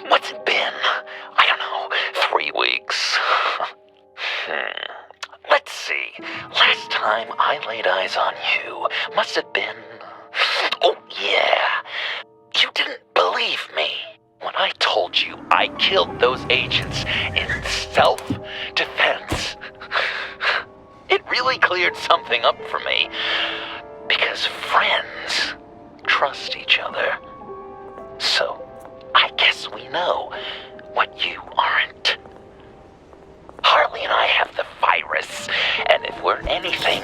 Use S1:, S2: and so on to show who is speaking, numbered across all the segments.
S1: What's it been? I don't know, 3 weeks. Let's see. Last time I laid eyes on you must have been... Oh, yeah. You didn't believe me when I told you I killed those agents in self-defense. It really cleared something up for me. Because friends trust each other. So, I guess we know what you aren't. Harley and I have the virus, and if we're anything,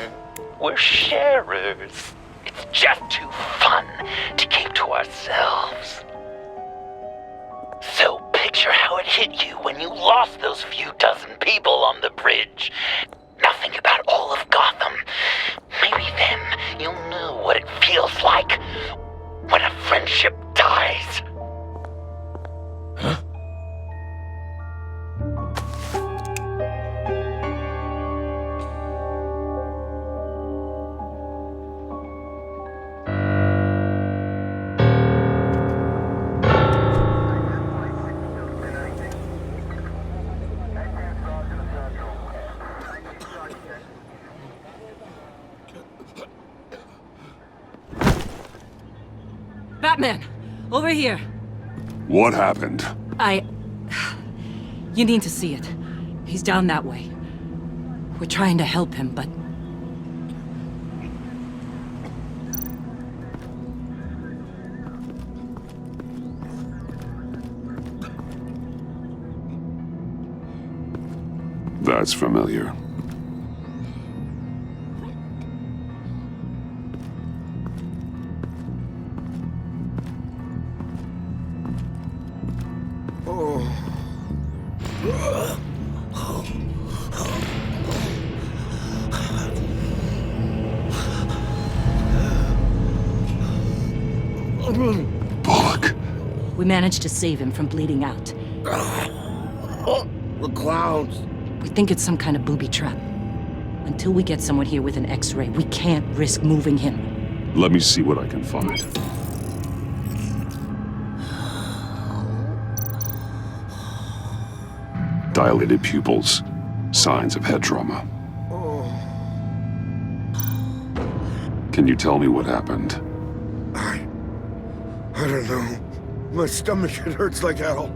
S1: we're sharers. It's just too fun to keep to ourselves. So picture how it hit you when you lost those few dozen people on the bridge. Nothing about all of Gotham. Maybe then you'll know what it feels like when a friendship dies.
S2: Huh?
S3: Batman! Over here!
S4: What happened?
S3: You need to see it. He's down that way. We're trying to help him, but...
S4: That's familiar. Bullock.
S3: We managed to save him from bleeding out.
S2: The clowns.
S3: We think it's some kind of booby trap. Until we get someone here with an X-ray, we can't risk moving him.
S4: Let me see what I can find. Dilated pupils. Signs of head trauma. Can you tell me what happened?
S2: I don't know. My stomach, it hurts like hell.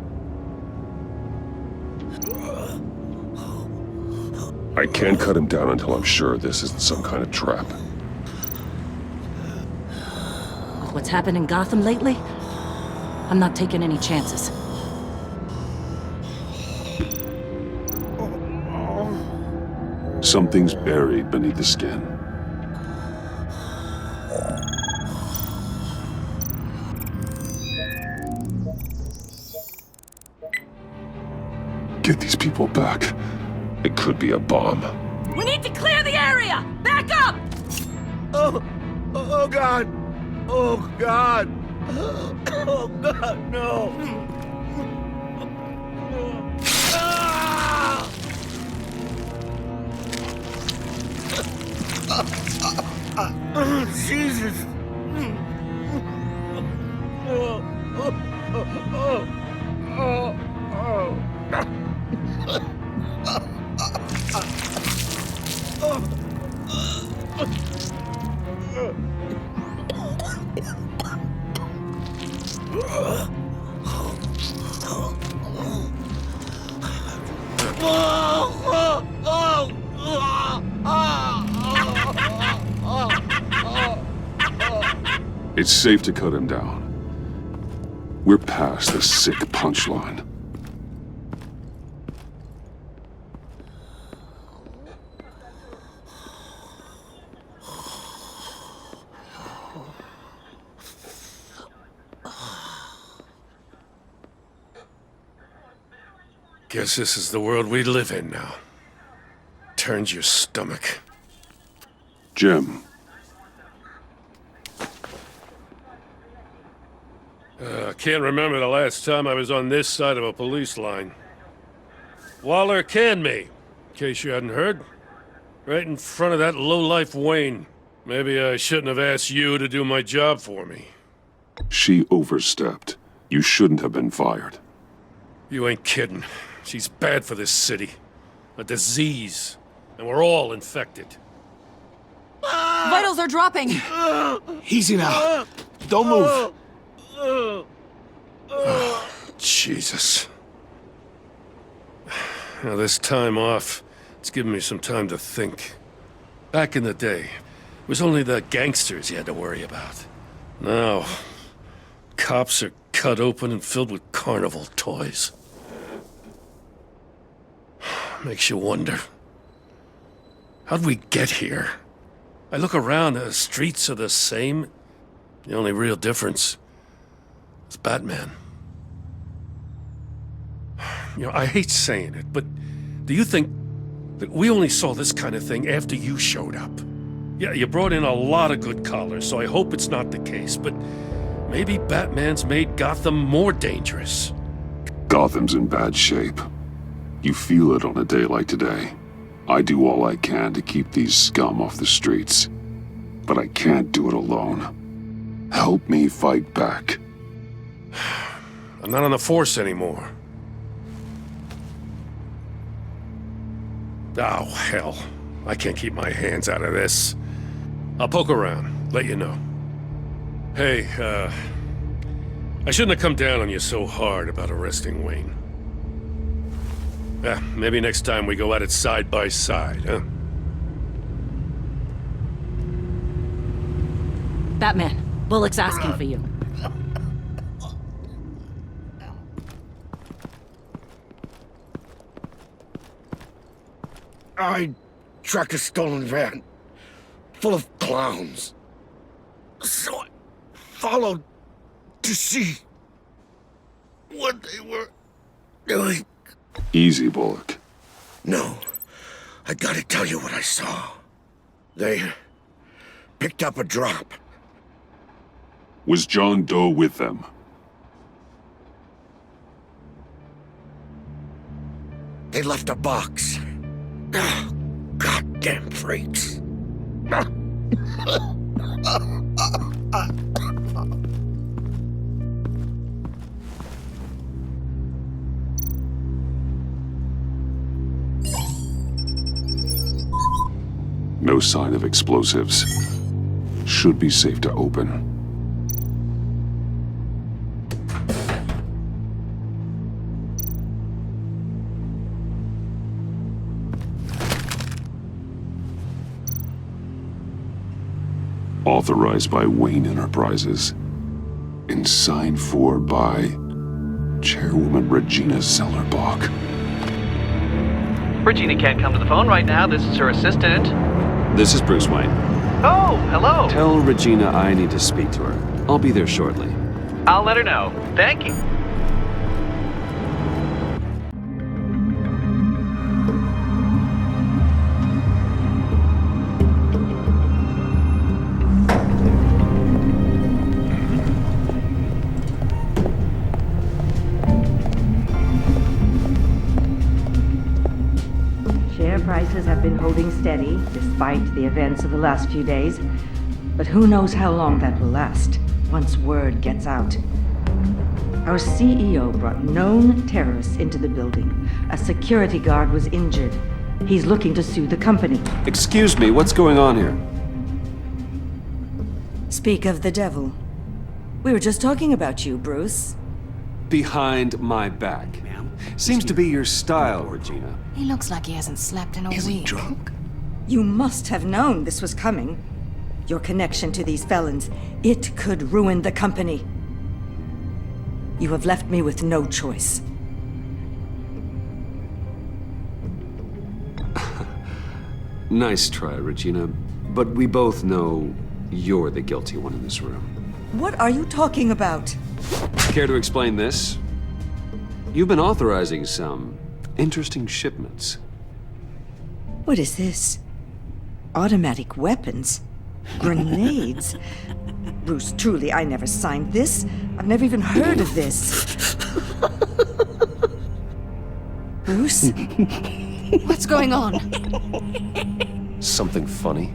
S4: I can't cut him down until I'm sure this isn't some kind of trap.
S3: With what's happened in Gotham lately, I'm not taking any chances.
S4: Something's buried beneath the skin. Get these people back. It could be a bomb.
S3: We need to clear the area! Back up!
S2: Oh God! Oh God! Oh God, no! Jesus!
S4: It's safe to cut him down. We're past the sick punchline.
S5: Guess this is the world we live in now. Turns your stomach.
S4: Jim.
S5: I can't remember the last time I was on this side of a police line. Waller canned me, in case you hadn't heard. Right in front of that lowlife Wayne. Maybe I shouldn't have asked you to do my job for me.
S4: She overstepped. You shouldn't have been fired.
S5: You ain't kidding. She's bad for this city. A disease. And we're all infected.
S3: Vitals are dropping!
S2: Easy now. Don't move.
S5: Jesus. Now, this time off, it's given me some time to think. Back in the day, it was only the gangsters you had to worry about. Now, cops are cut open and filled with carnival toys. Makes you wonder. How'd we get here? I look around, the streets are the same. The only real difference is Batman. You know, I hate saying it, but do you think that we only saw this kind of thing after you showed up? Yeah, you brought in a lot of good callers, so I hope it's not the case, but maybe Batman's made Gotham more dangerous.
S4: Gotham's in bad shape. You feel it on a day like today. I do all I can to keep these scum off the streets, but I can't do it alone. Help me fight back.
S5: I'm not on the force anymore. Oh, hell. I can't keep my hands out of this. I'll poke around, let you know. Hey, I shouldn't have come down on you so hard about arresting Wayne. Maybe next time we go at it side by side, huh?
S3: Batman, Bullock's asking for you.
S2: I tracked a stolen van full of clowns. So I followed to see what they were doing.
S4: Easy, Bullock.
S2: No, I gotta tell you what I saw. They picked up a drop.
S4: Was John Doe with them?
S2: They left a box. Oh, goddamn freaks.
S4: No sign of explosives. Should be safe to open. Authorized by Wayne Enterprises. And signed for by Chairwoman Regina Zellerbach.
S6: Regina can't come to the phone right now. This is her assistant.
S7: This is Bruce Wayne.
S6: Oh, hello.
S7: Tell Regina I need to speak to her. I'll be there shortly.
S6: I'll let her know. Thank you.
S8: Prices have been holding steady despite the events of the last few days. But who knows how long that will last once word gets out. Our CEO brought known terrorists into the building. A security guard was injured. He's looking to sue the company.
S7: Excuse me, what's going on here?
S8: Speak of the devil. We were just talking about you, Bruce.
S7: Behind my back. Seems to be your style, Regina.
S9: He looks like he hasn't slept in a week.
S2: Is he drunk?
S8: You must have known this was coming. Your connection to these felons, it could ruin the company. You have left me with no choice.
S7: Nice try, Regina. But we both know you're the guilty one in this room.
S8: What are you talking about?
S7: Care to explain this? You've been authorizing some interesting shipments.
S8: What is this? Automatic weapons? Grenades? Bruce, truly, I never signed this. I've never even heard of this. Bruce?
S9: What's going on?
S7: Something funny?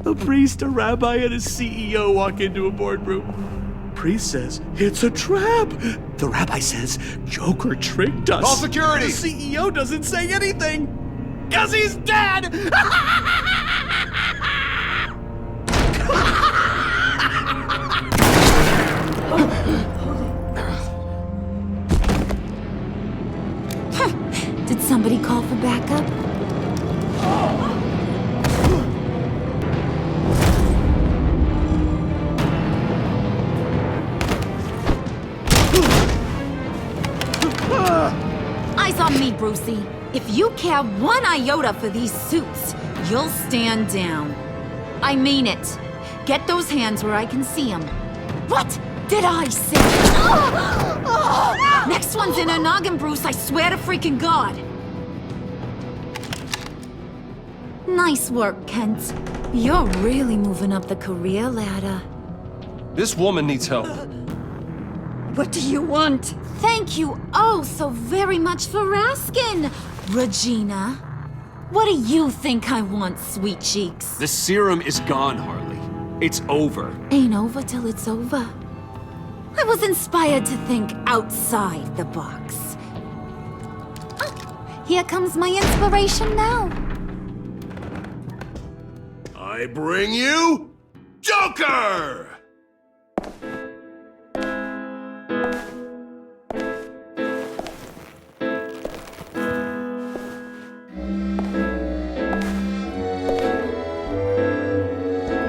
S2: A priest, a rabbi, and a CEO walk into a boardroom.
S10: priest says it's a trap. The rabbi says Joker tricked us.
S2: Call security!
S10: The CEO doesn't say anything, 'cause he's dead!
S9: Did somebody call for backup? Eyes on me, Brucey. If you care one iota for these suits, you'll stand down. I mean it. Get those hands where I can see them. What did I say? Next one's in a noggin, Bruce, I swear to freaking God. Nice work, Kent. You're really moving up the career ladder.
S11: This woman needs help.
S9: What do you want? Thank you oh so very much for asking, Regina. What do you think I want, sweet cheeks?
S7: The serum is gone, Harley. It's over.
S9: Ain't over till it's over. I was inspired to think outside the box. Oh, here comes my inspiration now.
S2: I bring you Joker!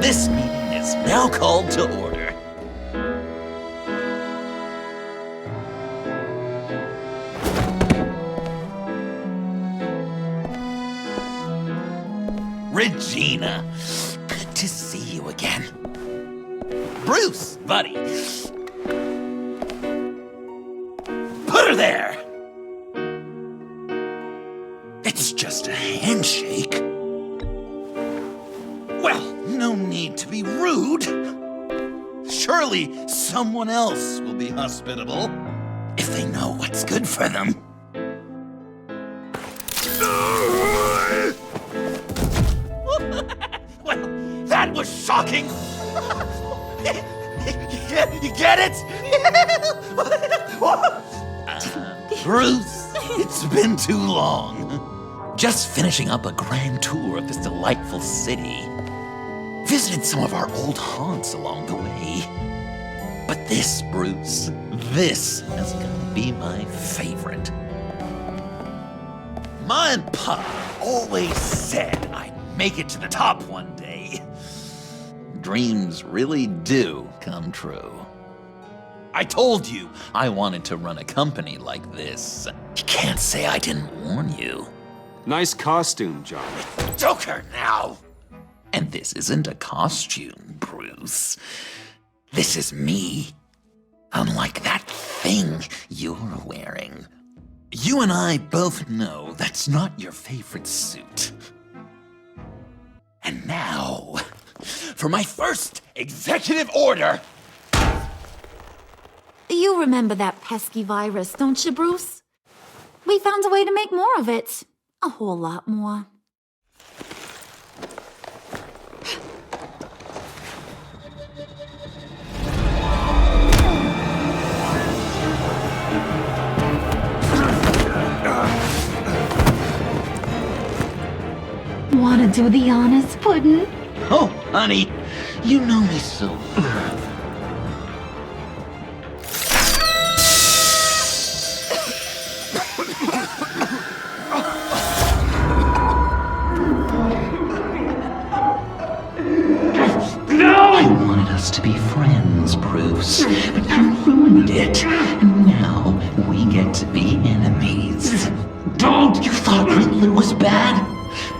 S1: This meeting is now called to order. Regina, good to see you again. Bruce, buddy. Put her there. It's just a handshake. Well, no need to be rude. Surely someone else will be hospitable if they know what's good for them. Well, that was shocking. You get it? Bruce, it's been too long. Just finishing up a grand tour of this delightful city. Visited some of our old haunts along the way. But this, Bruce, this has got to be my favorite. Ma and Pa always said I'd make it to the top one day. Dreams really do come true. I told you I wanted to run a company like this. You can't say I didn't warn you.
S7: Nice costume, John.
S1: Joker now! And this isn't a costume, Bruce. This is me. Unlike that thing you're wearing. You and I both know that's not your favorite suit. And now, for my first executive order.
S9: You remember that pesky virus, don't you, Bruce? We found a way to make more of it. A whole lot more. Wanna do the honors, Puddin'?
S1: Oh, honey, you know me so well. I wanted us to be friends, Bruce, but you ruined it. And now we get to be enemies. Don't! You thought Riddler was bad?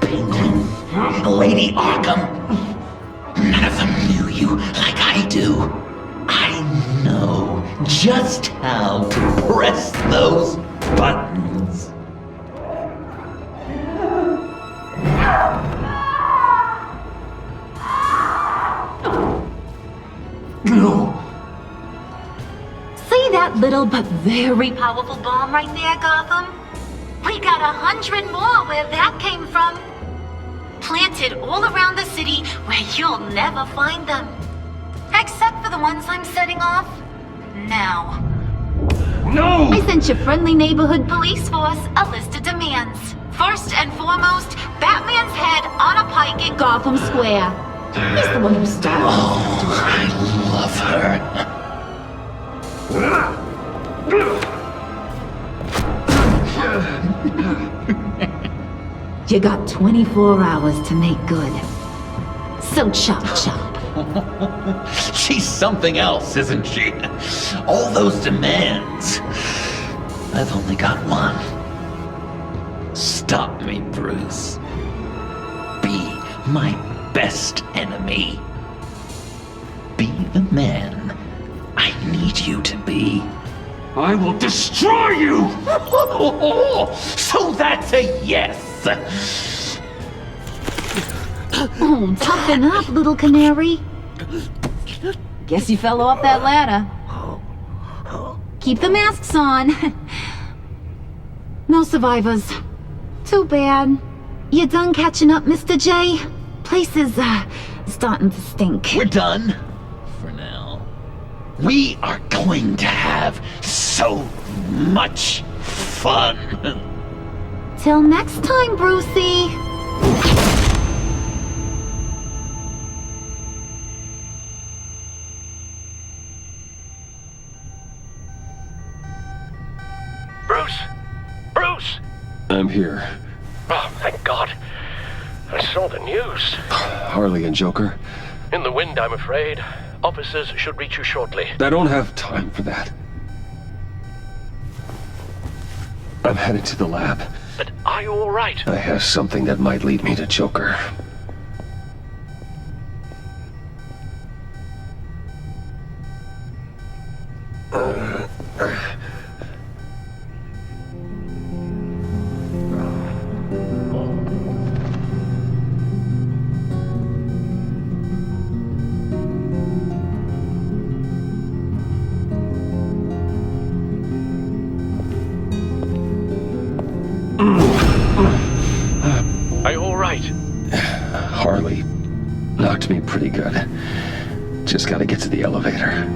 S1: Penguin, Lady Arkham. None of them knew you like I do. I know just how to press those buttons. No.
S9: See that little but very powerful bomb right there, Gotham? We got 100 more where that came from. Planted all around the city where you'll never find them. Except for the ones I'm setting off now.
S2: No!
S9: I sent your friendly neighborhood police force a list of demands. First and foremost, Batman's head on a pike in Gotham Square. He's the one who started.
S1: Oh, I love her.
S9: You got 24 hours to make good. So chop chop.
S1: She's something else, isn't she? All those demands. I've only got one. Stop me, Bruce. Be my best enemy. Be the man I need you to be.
S2: I will destroy you!
S1: So that's a yes!
S9: Oh, toughen up, little canary. Guess you fell off that ladder. Keep the masks on. No survivors. Too bad. You done catching up, Mr. J? Place is, starting to stink.
S1: We're done. For now. We are going to have so much fun.
S9: Till next time, Brucey.
S12: Bruce! Bruce!
S11: I'm here.
S12: Oh, thank God. I saw the news.
S11: Harley and Joker.
S12: In the wind, I'm afraid. Officers should reach you shortly.
S11: I don't have time for that. I'm headed to the lab.
S12: But are you all right?
S11: I have something that might lead me to Joker.
S12: Are you all right?
S11: Harley knocked me pretty good. Just gotta get to the elevator.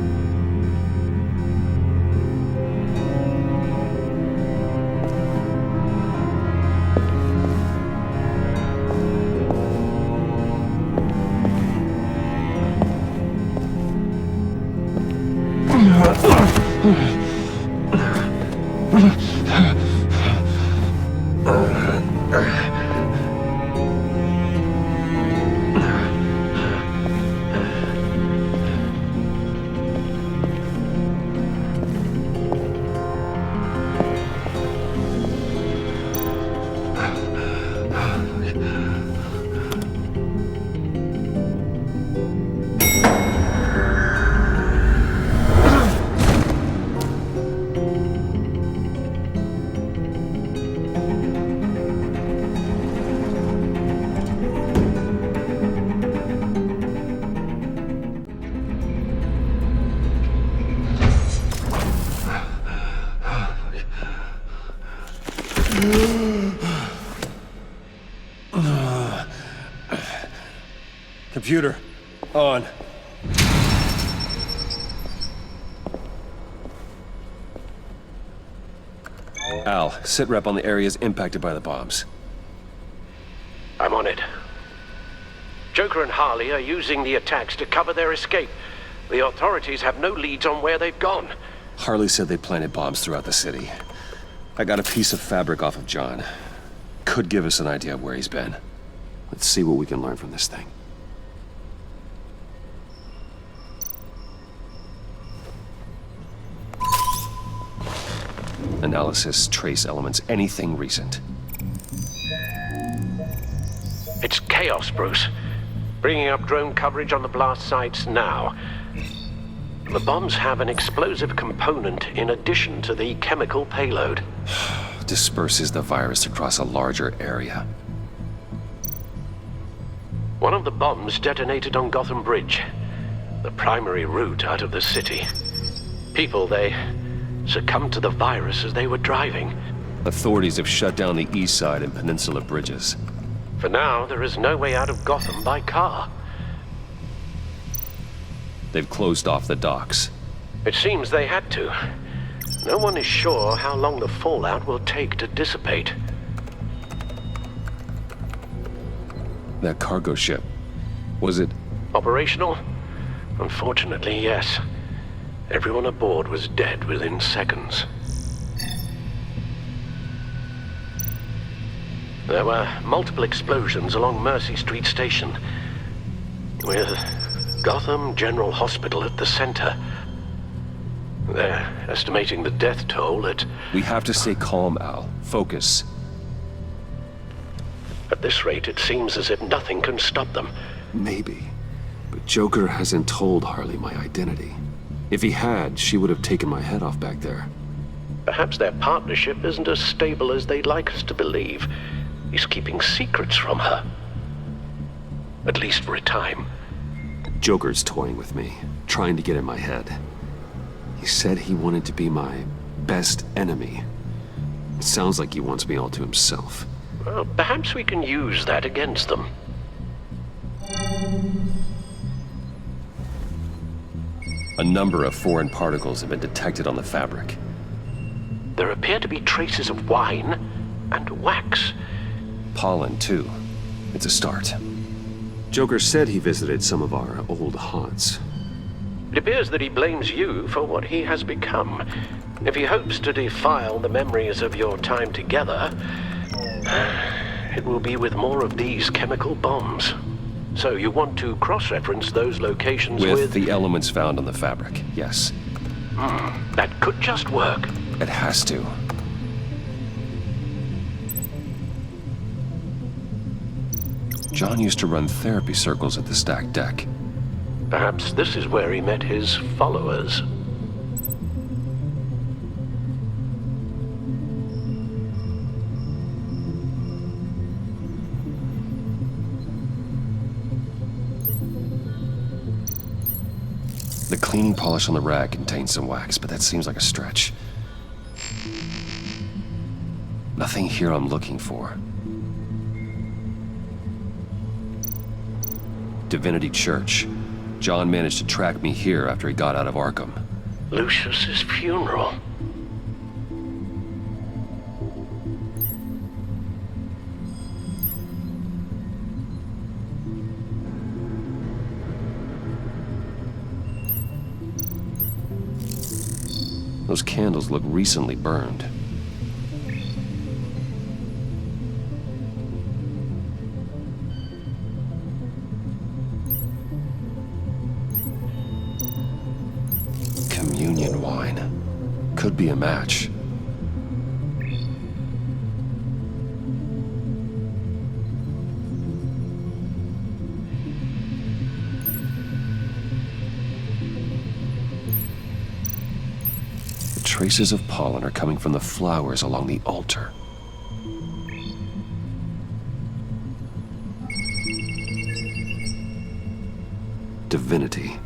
S11: Computer, on. Al, sit rep on the areas impacted by the bombs.
S12: I'm on it. Joker and Harley are using the attacks to cover their escape. The authorities have no leads on where they've gone.
S11: Harley said they planted bombs throughout the city. I got a piece of fabric off of John. Could give us an idea of where he's been. Let's see what we can learn from this thing. Analysis, trace elements, anything recent.
S12: It's chaos, Bruce. Bringing up drone coverage on the blast sites now. The bombs have an explosive component in addition to the chemical payload.
S11: Disperses the virus across a larger area.
S12: One of the bombs detonated on Gotham Bridge, the primary route out of the city. People, they succumbed to the virus as they were driving.
S11: Authorities have shut down the east side and peninsula bridges.
S12: For now, there is no way out of Gotham by car.
S11: They've closed off the docks.
S12: It seems they had to. No one is sure how long the fallout will take to dissipate.
S11: That cargo ship, was it...
S12: Operational? Unfortunately, yes. Everyone aboard was dead within seconds. There were multiple explosions along Mercy Street Station, with Gotham General Hospital at the center. They're estimating the death toll at...
S11: We have to stay calm, Al. Focus.
S12: At this rate, it seems as if nothing can stop them.
S7: Maybe. But Joker hasn't told Harley my identity. If he had, she would have taken my head off back there.
S12: Perhaps their partnership isn't as stable as they'd like us to believe. He's keeping secrets from her. At least for a time.
S7: Joker's toying with me, trying to get in my head. He said he wanted to be my best enemy. It sounds like he wants me all to himself.
S12: Well, perhaps we can use that against them.
S11: A number of foreign particles have been detected on the fabric.
S12: There appear to be traces of wine and wax.
S11: Pollen, too. It's a start.
S7: Joker said he visited some of our old haunts.
S12: It appears that he blames you for what he has become. If he hopes to defile the memories of your time together, it will be with more of these chemical bombs. So you want to cross-reference those locations with...
S11: the elements found on the fabric, yes.
S12: That could just work.
S11: It has to. John used to run therapy circles at the stacked deck.
S12: Perhaps this is where he met his followers.
S11: The cleaning polish on the rag contains some wax, but that seems like a stretch. Nothing here I'm looking for. Divinity Church. John managed to track me here after he got out of Arkham.
S12: Lucius's funeral.
S11: Those candles look recently burned. Communion wine. Could be a match. Traces of pollen are coming from the flowers along the altar. Divinity.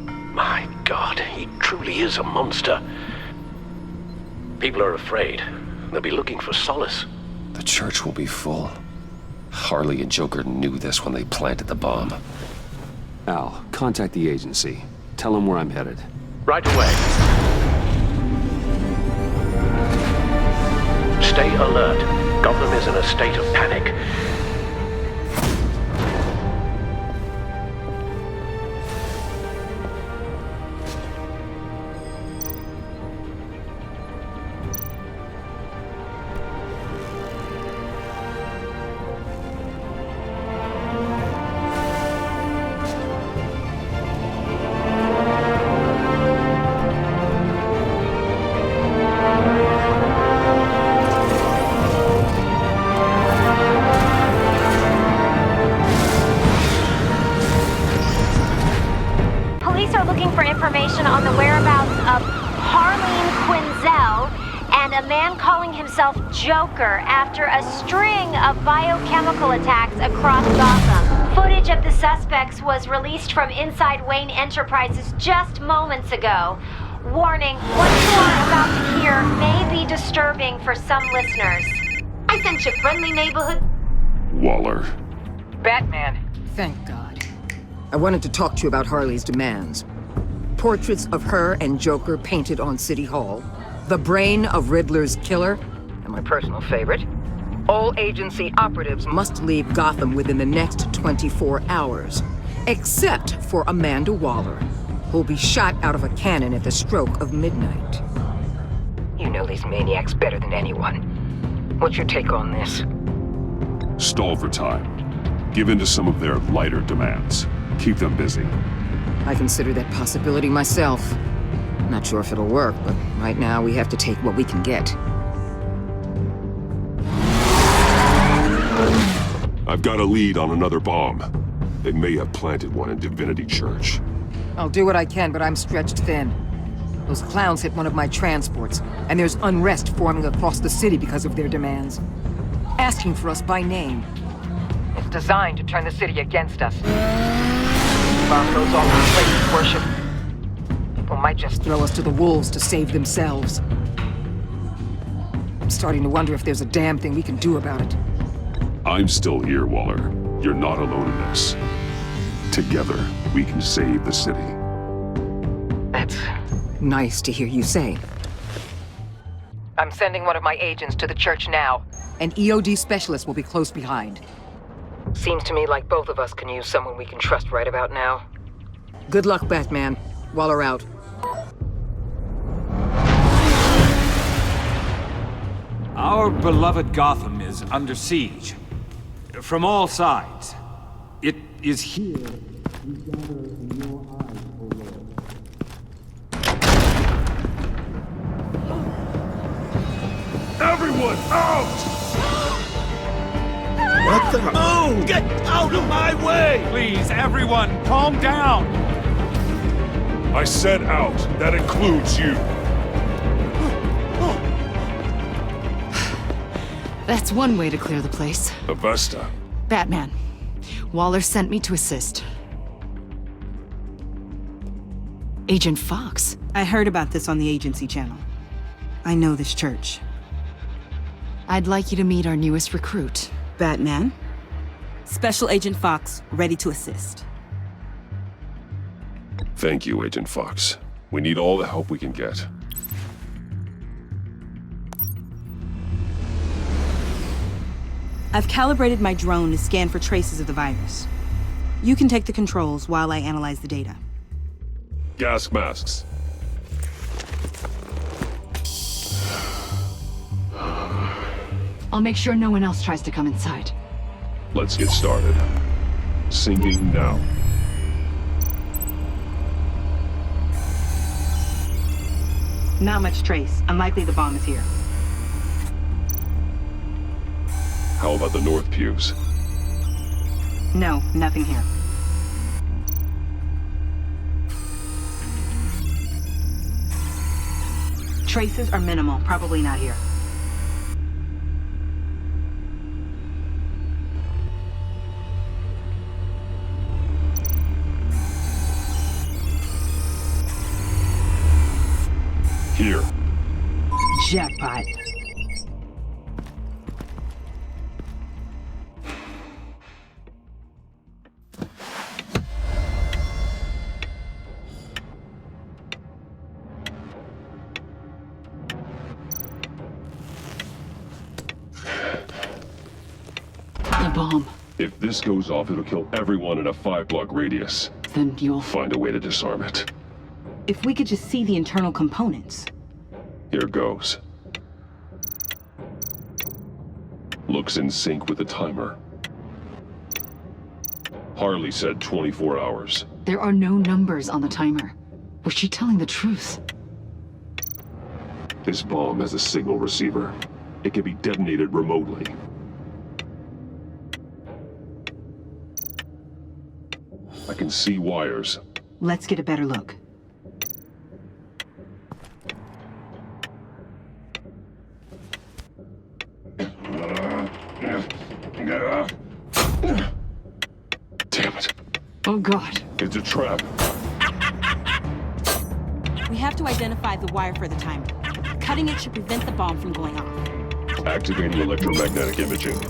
S12: My God, he truly is a monster. People are afraid. They'll be looking for solace.
S11: The church will be full. Harley and Joker knew this when they planted the bomb.
S7: Al, contact the agency. Tell them where I'm headed.
S12: Right away. Stay alert. Gotham is in a state of panic.
S13: On the whereabouts of Harleen Quinzel and a man calling himself Joker after a string of biochemical attacks across Gotham. Footage of the suspects was released from inside Wayne Enterprises just moments ago. Warning, what you are about to hear may be disturbing for some listeners. I sent you friendly neighborhood...
S4: Waller.
S14: Batman.
S3: Thank God.
S14: I wanted to talk to you about Harley's demands. Portraits of her and Joker painted on City Hall. The brain of Riddler's killer. And my personal favorite. All agency operatives must leave Gotham within the next 24 hours. Except for Amanda Waller, who'll be shot out of a cannon at the stroke of midnight. You know these maniacs better than anyone. What's your take on this?
S4: Stall for time. Give in to some of their lighter demands. Keep them busy.
S14: I consider that possibility myself. Not sure if it'll work, but right now we have to take what we can get.
S4: I've got a lead on another bomb. They may have planted one in Divinity Church.
S14: I'll do what I can, but I'm stretched thin. Those clowns hit one of my transports, and there's unrest forming across the city because of their demands. Asking for us by name. It's designed to turn the city against us. Bomb goes off in place of worship. People might just throw us to the wolves to save themselves. I'm starting to wonder if there's a damn thing we can do about it.
S4: I'm still here, Waller. You're not alone in this. Together, we can save the city.
S14: That's nice to hear you say. I'm sending one of my agents to the church now. An EOD specialist will be close behind. Seems to me like both of us can use someone we can trust right about now. Good luck, Batman. Waller out.
S15: Our beloved Gotham is under siege. From all sides. It is here we gather in your eyes, O Lord.
S4: Everyone, out!
S10: What the? Move! Get out of my way!
S15: Please, everyone, calm down!
S4: I said out. That includes you.
S16: That's one way to clear the place.
S4: Avesta.
S16: Batman. Waller sent me to assist. Agent Fox.
S17: I heard about this on the agency channel. I know this church.
S16: I'd like you to meet our newest recruit.
S17: Batman. Special Agent Fox, ready to assist.
S4: Thank you, Agent Fox. We need all the help we can get.
S17: I've calibrated my drone to scan for traces of the virus. You can take the controls while I analyze the data.
S4: Gas masks.
S16: I'll make sure no one else tries to come inside.
S4: Let's get started. Sinking now.
S17: Not much trace. Unlikely the bomb is here.
S4: How about the north pews?
S17: No, nothing here. Traces are minimal, probably not here.
S4: Here.
S17: Jackpot.
S16: Bomb.
S4: If this goes off, it'll kill everyone in a 5-block radius.
S16: Then you'll
S4: find a way to disarm it.
S17: If we could just see the internal components.
S4: Here goes. Looks in sync with the timer. Harley said 24 hours.
S16: There are no numbers on the timer. Was she telling the truth?
S4: This bomb has a signal receiver. It can be detonated remotely. I can see wires.
S17: Let's get a better look.
S4: Damn it.
S16: Oh, God.
S4: It's a trap.
S17: We have to identify the wire for the timer. Cutting it should prevent the bomb from going off.
S4: Activating electromagnetic imaging.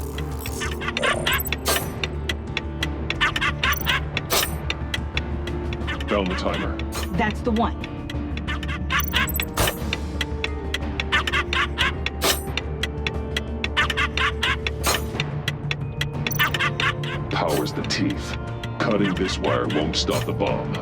S4: Found the timer.
S17: That's the one.
S4: Power's the teeth. Cutting this wire won't stop the bomb.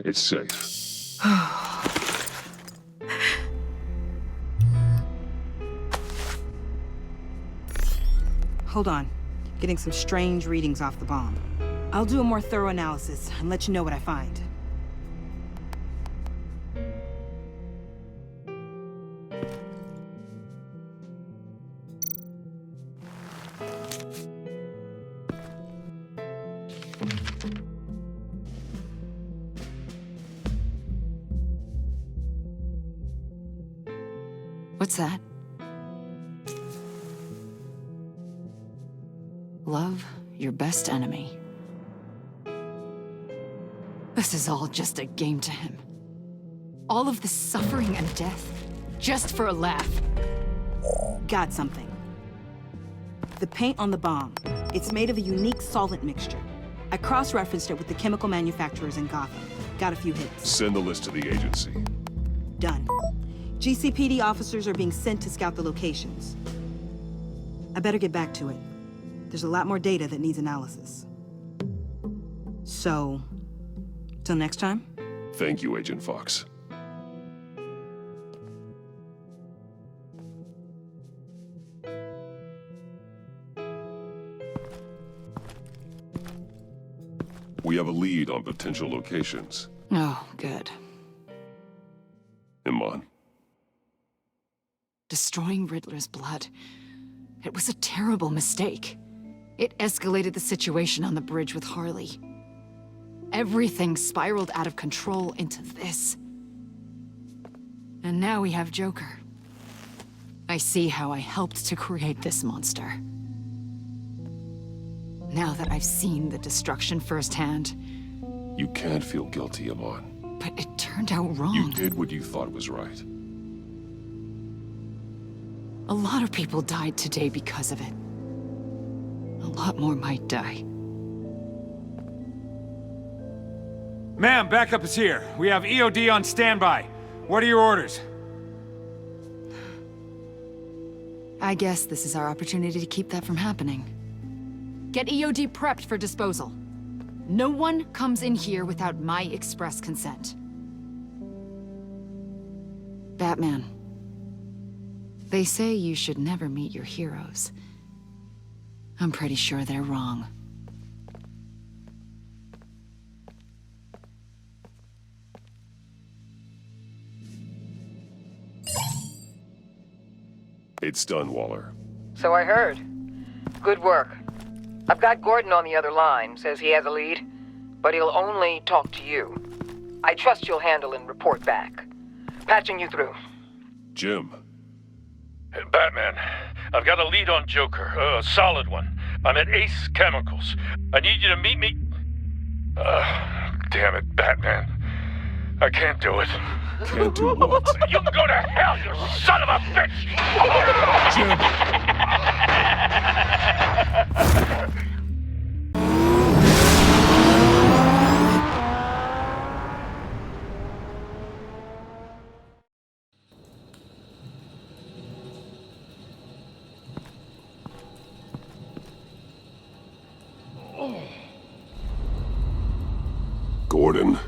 S4: It's safe.
S17: Hold on. Getting some strange readings off the bomb. I'll do a more thorough analysis and let you know what I find.
S3: What's that? Love your best enemy. This is all just a game to him. All of this suffering and death, just for a laugh.
S17: Got something. The paint on the bomb, it's made of a unique solvent mixture. I cross-referenced it with the chemical manufacturers in Gotham. Got a few hits.
S4: Send the list to the agency.
S17: Done. GCPD officers are being sent to scout the locations. I better get back to it. There's a lot more data that needs analysis. So, till next time?
S4: Thank you, Agent Fox. We have a lead on potential locations.
S3: Oh, good.
S4: Iman.
S3: Destroying Riddler's blood. It was a terrible mistake. It escalated the situation on the bridge with Harley. Everything spiraled out of control into this. And now we have Joker. I see how I helped to create this monster. Now that I've seen the destruction firsthand...
S4: You can't feel guilty, Iman.
S3: But it turned out wrong.
S4: You did what you thought was right.
S3: A lot of people died today because of it. A lot more might die.
S15: Ma'am, backup is here. We have EOD on standby. What are your orders?
S3: I guess this is our opportunity to keep that from happening. Get EOD prepped for disposal. No one comes in here without my express consent. Batman. They say you should never meet your heroes. I'm pretty sure they're wrong.
S4: It's done, Waller.
S14: So I heard. Good work. I've got Gordon on the other line, says he has a lead, but he'll only talk to you. I trust you'll handle and report back. Patching you through.
S5: Jim. Batman, I've got a lead on Joker, a solid one. I'm at Ace Chemicals. I need you to meet me... damn it, Batman. I can't do it.
S4: Can't do what?
S5: You can go to hell, you son of a bitch!
S4: Gordon.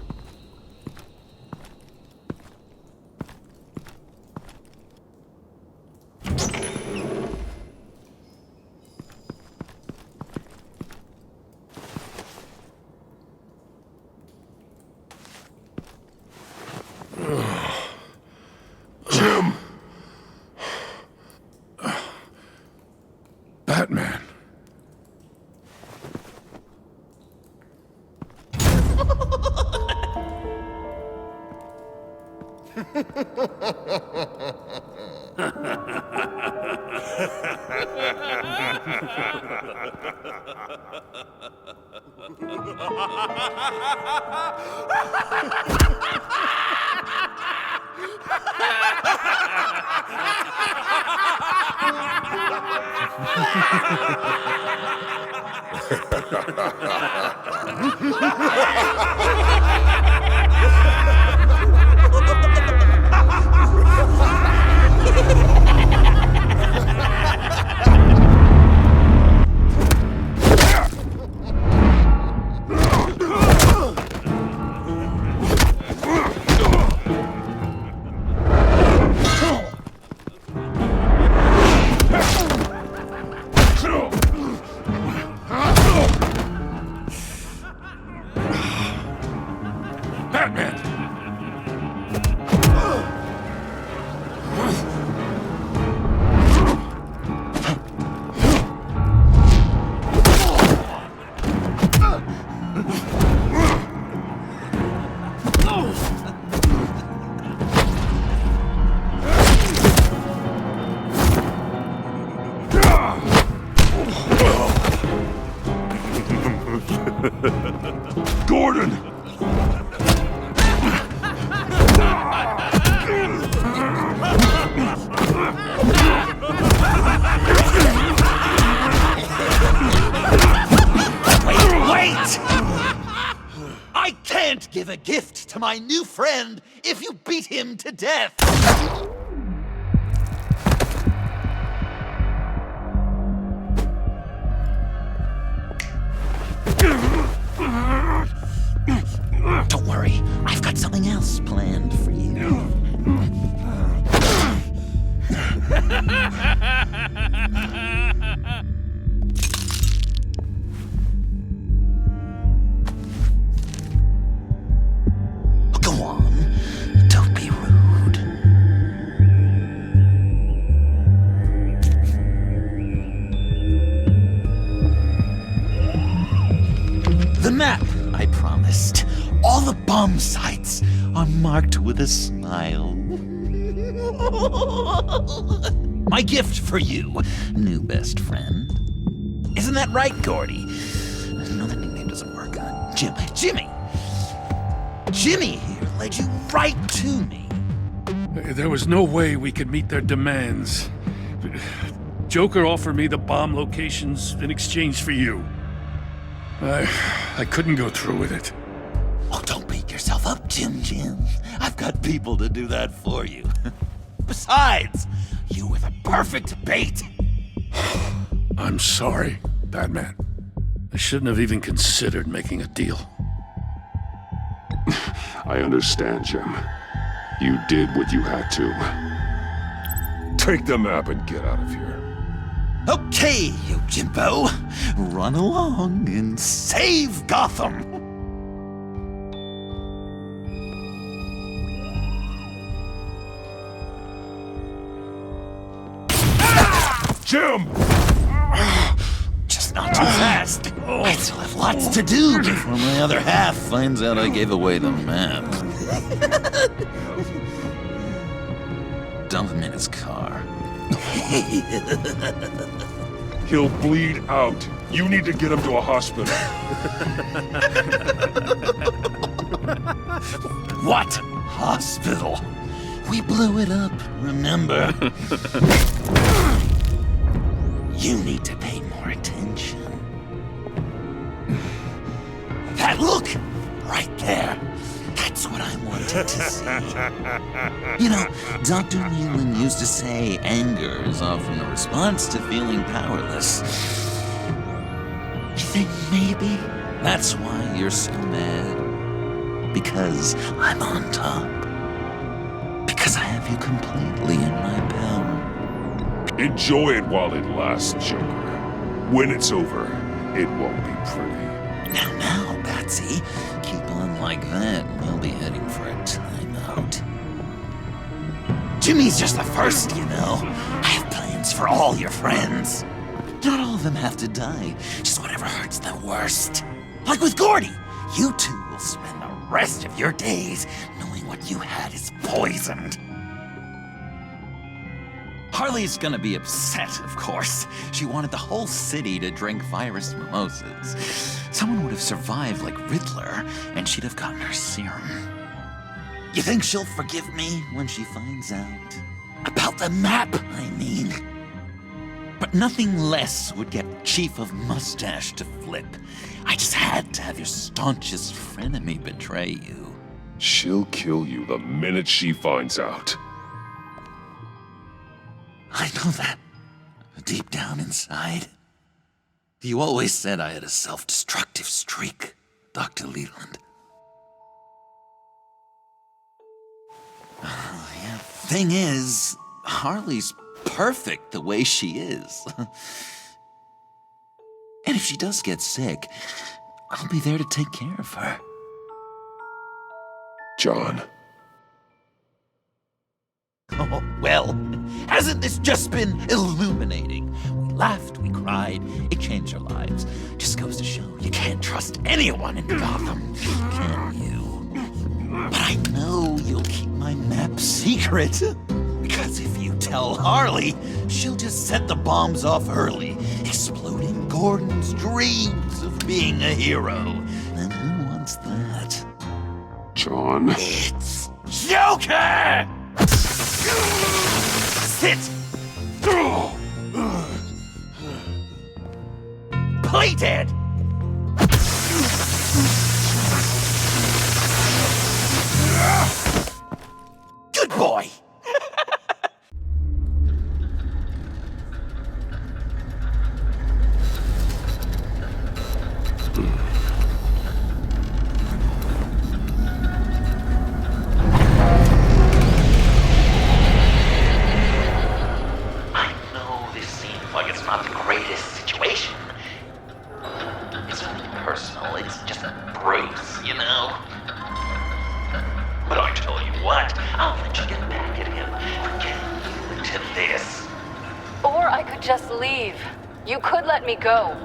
S2: Jim! Batman.
S4: Gordon!
S1: Wait! I can't give a gift to my new friend if you beat him to death! Don't worry, I've got something else planned for you. Go on, don't be rude. The map I promised. All the bomb sites are marked with a smile. My gift for you, new best friend. Isn't that right, Gordy? No, that nickname doesn't work. Jimmy! Jimmy here led you right to me.
S5: There was no way we could meet their demands. Joker offered me the bomb locations in exchange for you. I couldn't go through with it.
S1: Oh, don't beat yourself up, Jim. I've got people to do that for you. Besides, you were the perfect bait.
S5: I'm sorry, Batman. I shouldn't have even considered making a deal.
S4: I understand, Jim. You did what you had to. Take the map and get out of here.
S1: Okay, you Jimbo. Run along and save Gotham.
S4: Jim!
S1: Just not too fast. I still have lots to do before my other half finds out I gave away the map. Dump him in his car.
S4: He'll bleed out. You need to get him to a hospital.
S1: What? Hospital? We blew it up, remember? You need to pay more attention. That look! Right there. That's what I wanted to see. You know, Dr. Nealon used to say anger is often a response to feeling powerless. You think maybe that's why you're so mad? Because I'm on top. Because I have you completely in my power.
S4: Enjoy it while it lasts, Joker. When it's over, it won't be pretty.
S1: Now, Patsy. Keep on like that, and we'll be heading for a timeout. Jimmy's just the first, you know. I have plans for all your friends. Not all of them have to die, just whatever hurts the worst. Like with Gordy, you two will spend the rest of your days knowing what you had is poisoned. Harley's gonna be upset, of course. She wanted the whole city to drink virus mimosas. Someone would have survived like Riddler, and she'd have gotten her serum. You think she'll forgive me when she finds out? About the map, I mean. But nothing less would get Chief of Mustache to flip. I just had to have your staunchest frenemy betray you.
S4: She'll kill you the minute she finds out.
S1: I know that. Deep down inside. You always said I had a self-destructive streak, Dr. Leland. Yeah. Thing is, Harley's perfect the way she is. And if she does get sick, I'll be there to take care of her.
S4: John.
S1: Oh, well, hasn't this just been illuminating? We laughed, we cried, it changed our lives. Just goes to show you can't trust anyone in Gotham, can you? But I know you'll keep my map secret. Because if you tell Harley, she'll just set the bombs off early, exploding Gordon's dreams of being a hero. And who wants that?
S4: John.
S1: It's Joker! Sit! Play dead! Good boy!
S3: You could let me go.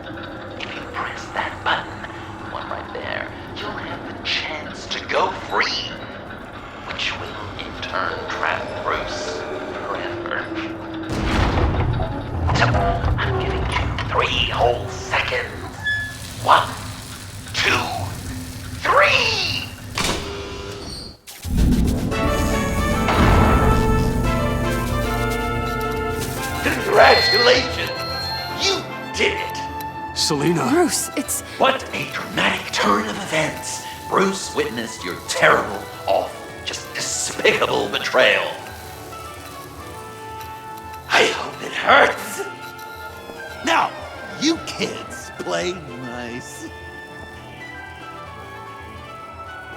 S1: If you press that button, the one right there, you'll have the chance to go free, which will in turn trap Bruce forever. So, I'm giving you 3 whole seconds. 1, 2, 3! Congratulations! You did it!
S7: Selina!
S3: Bruce, it's...
S1: What a dramatic turn of events! Bruce witnessed your terrible, awful, just despicable betrayal. I hope it hurts! Now, you kids play nice.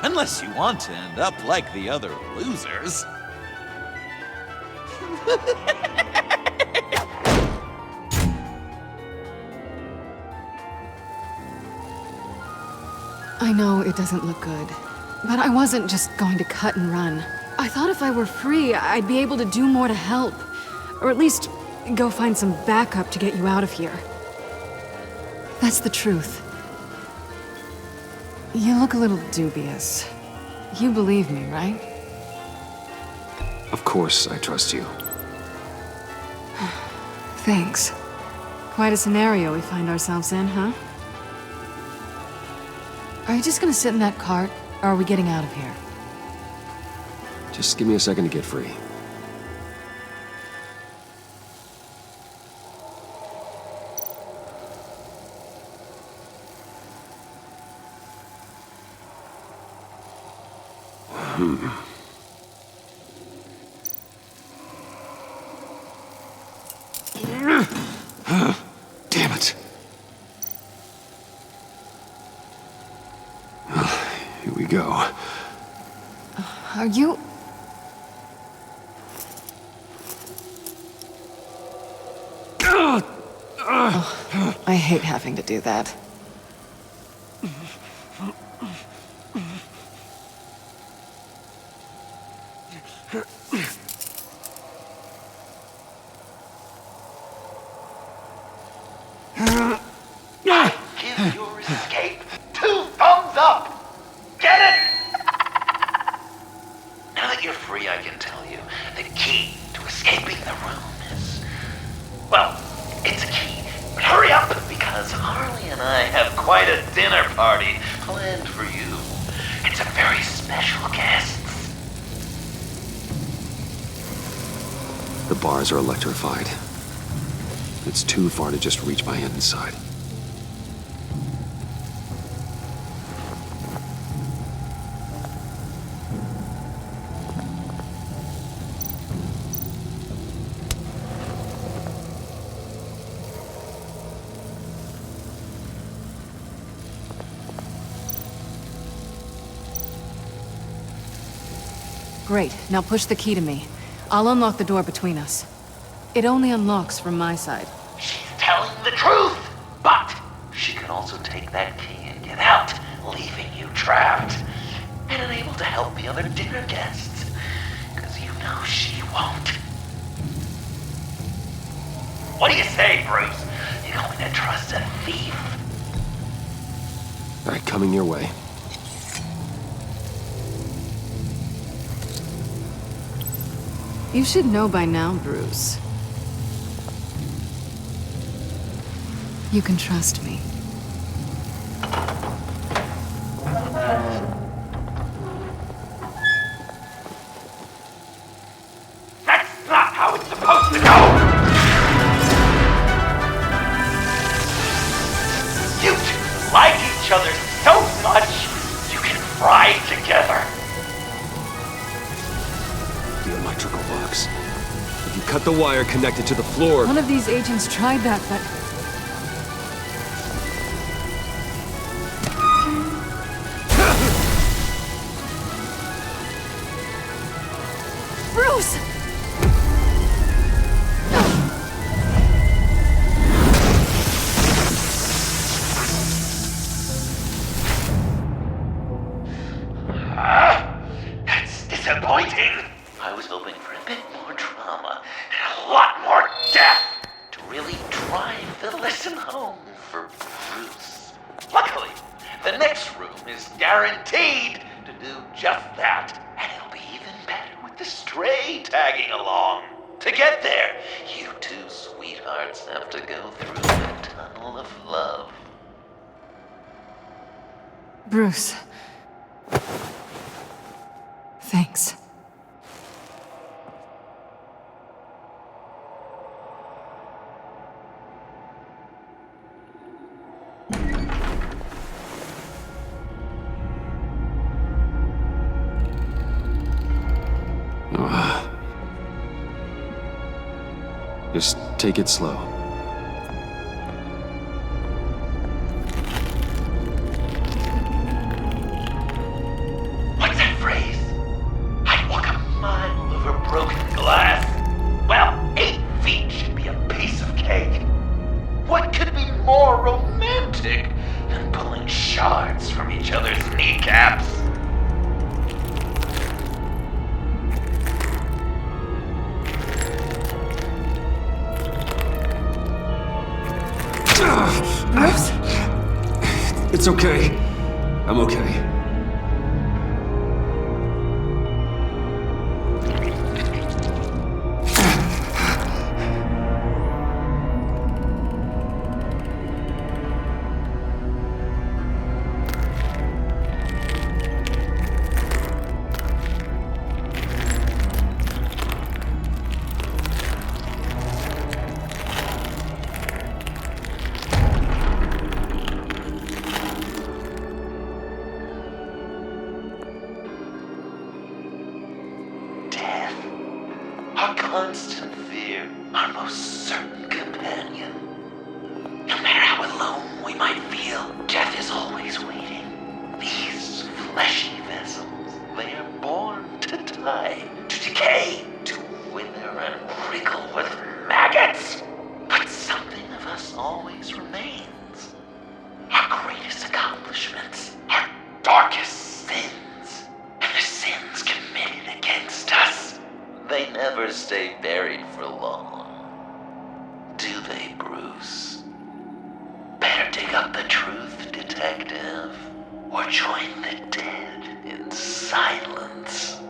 S1: Unless you want to end up like the other losers.
S3: I know it doesn't look good, but I wasn't just going to cut and run. I thought if I were free, I'd be able to do more to help. Or at least go find some backup to get you out of here. That's the truth. You look a little dubious. You believe me, right?
S7: Of course I trust you.
S3: Thanks. Quite a scenario we find ourselves in, huh? Are you just gonna sit in that cart, or are we getting out of here?
S7: Just give me a second to get free. Damn it. Here we go.
S3: Are you... Oh, I hate having to do that.
S1: Give your escape 2 thumbs up! Get it? Now that you're free, I can tell you the key to escaping the room is dinner party planned for you. It's a very special guest.
S7: The bars are electrified. It's too far to just reach my hand inside.
S3: Great. Now push the key to me. I'll unlock the door between us. It only unlocks from my side.
S1: She's telling the truth, but she could also take that key and get out, leaving you trapped, and unable to help the other dinner guests, because you know she won't. What do you say, Bruce? You going to trust a thief?
S7: All right, coming your way.
S3: You should know by now, Bruce. You can trust me.
S1: That's not how it's supposed to go! You two like each other so much, you can fry together.
S7: The electrical box. If you cut the wire connected to the floor...
S3: One of these agents tried that, but... Bruce!
S1: That's disappointing. I was hoping for a bit more drama and a lot more death to really drive the lesson home for Bruce. Luckily, the next room is guaranteed to do just that, and it'll be even better with the stray tagging along. To get there, you two sweethearts have to go through the tunnel of love.
S3: Bruce. Thanks.
S7: Just take it slow.
S1: What's that phrase? I'd walk a mile over broken glass. Well, 8 feet should be a piece of cake. What could be more romantic than pulling shards from each other's kneecaps?
S3: Bruce?
S7: It's okay. I'm okay.
S1: Our constant fear, our most certain companion. No matter how alone we might feel, death is always waiting. These fleshy vessels, they are born to die, to decay, to wither and wriggle with maggots. But something of us always remains. Our greatest accomplishments, our darkest sins, and the sins committed against us. They never stay buried for long. Do they, Bruce? Better dig up the truth, detective, or join the dead in silence.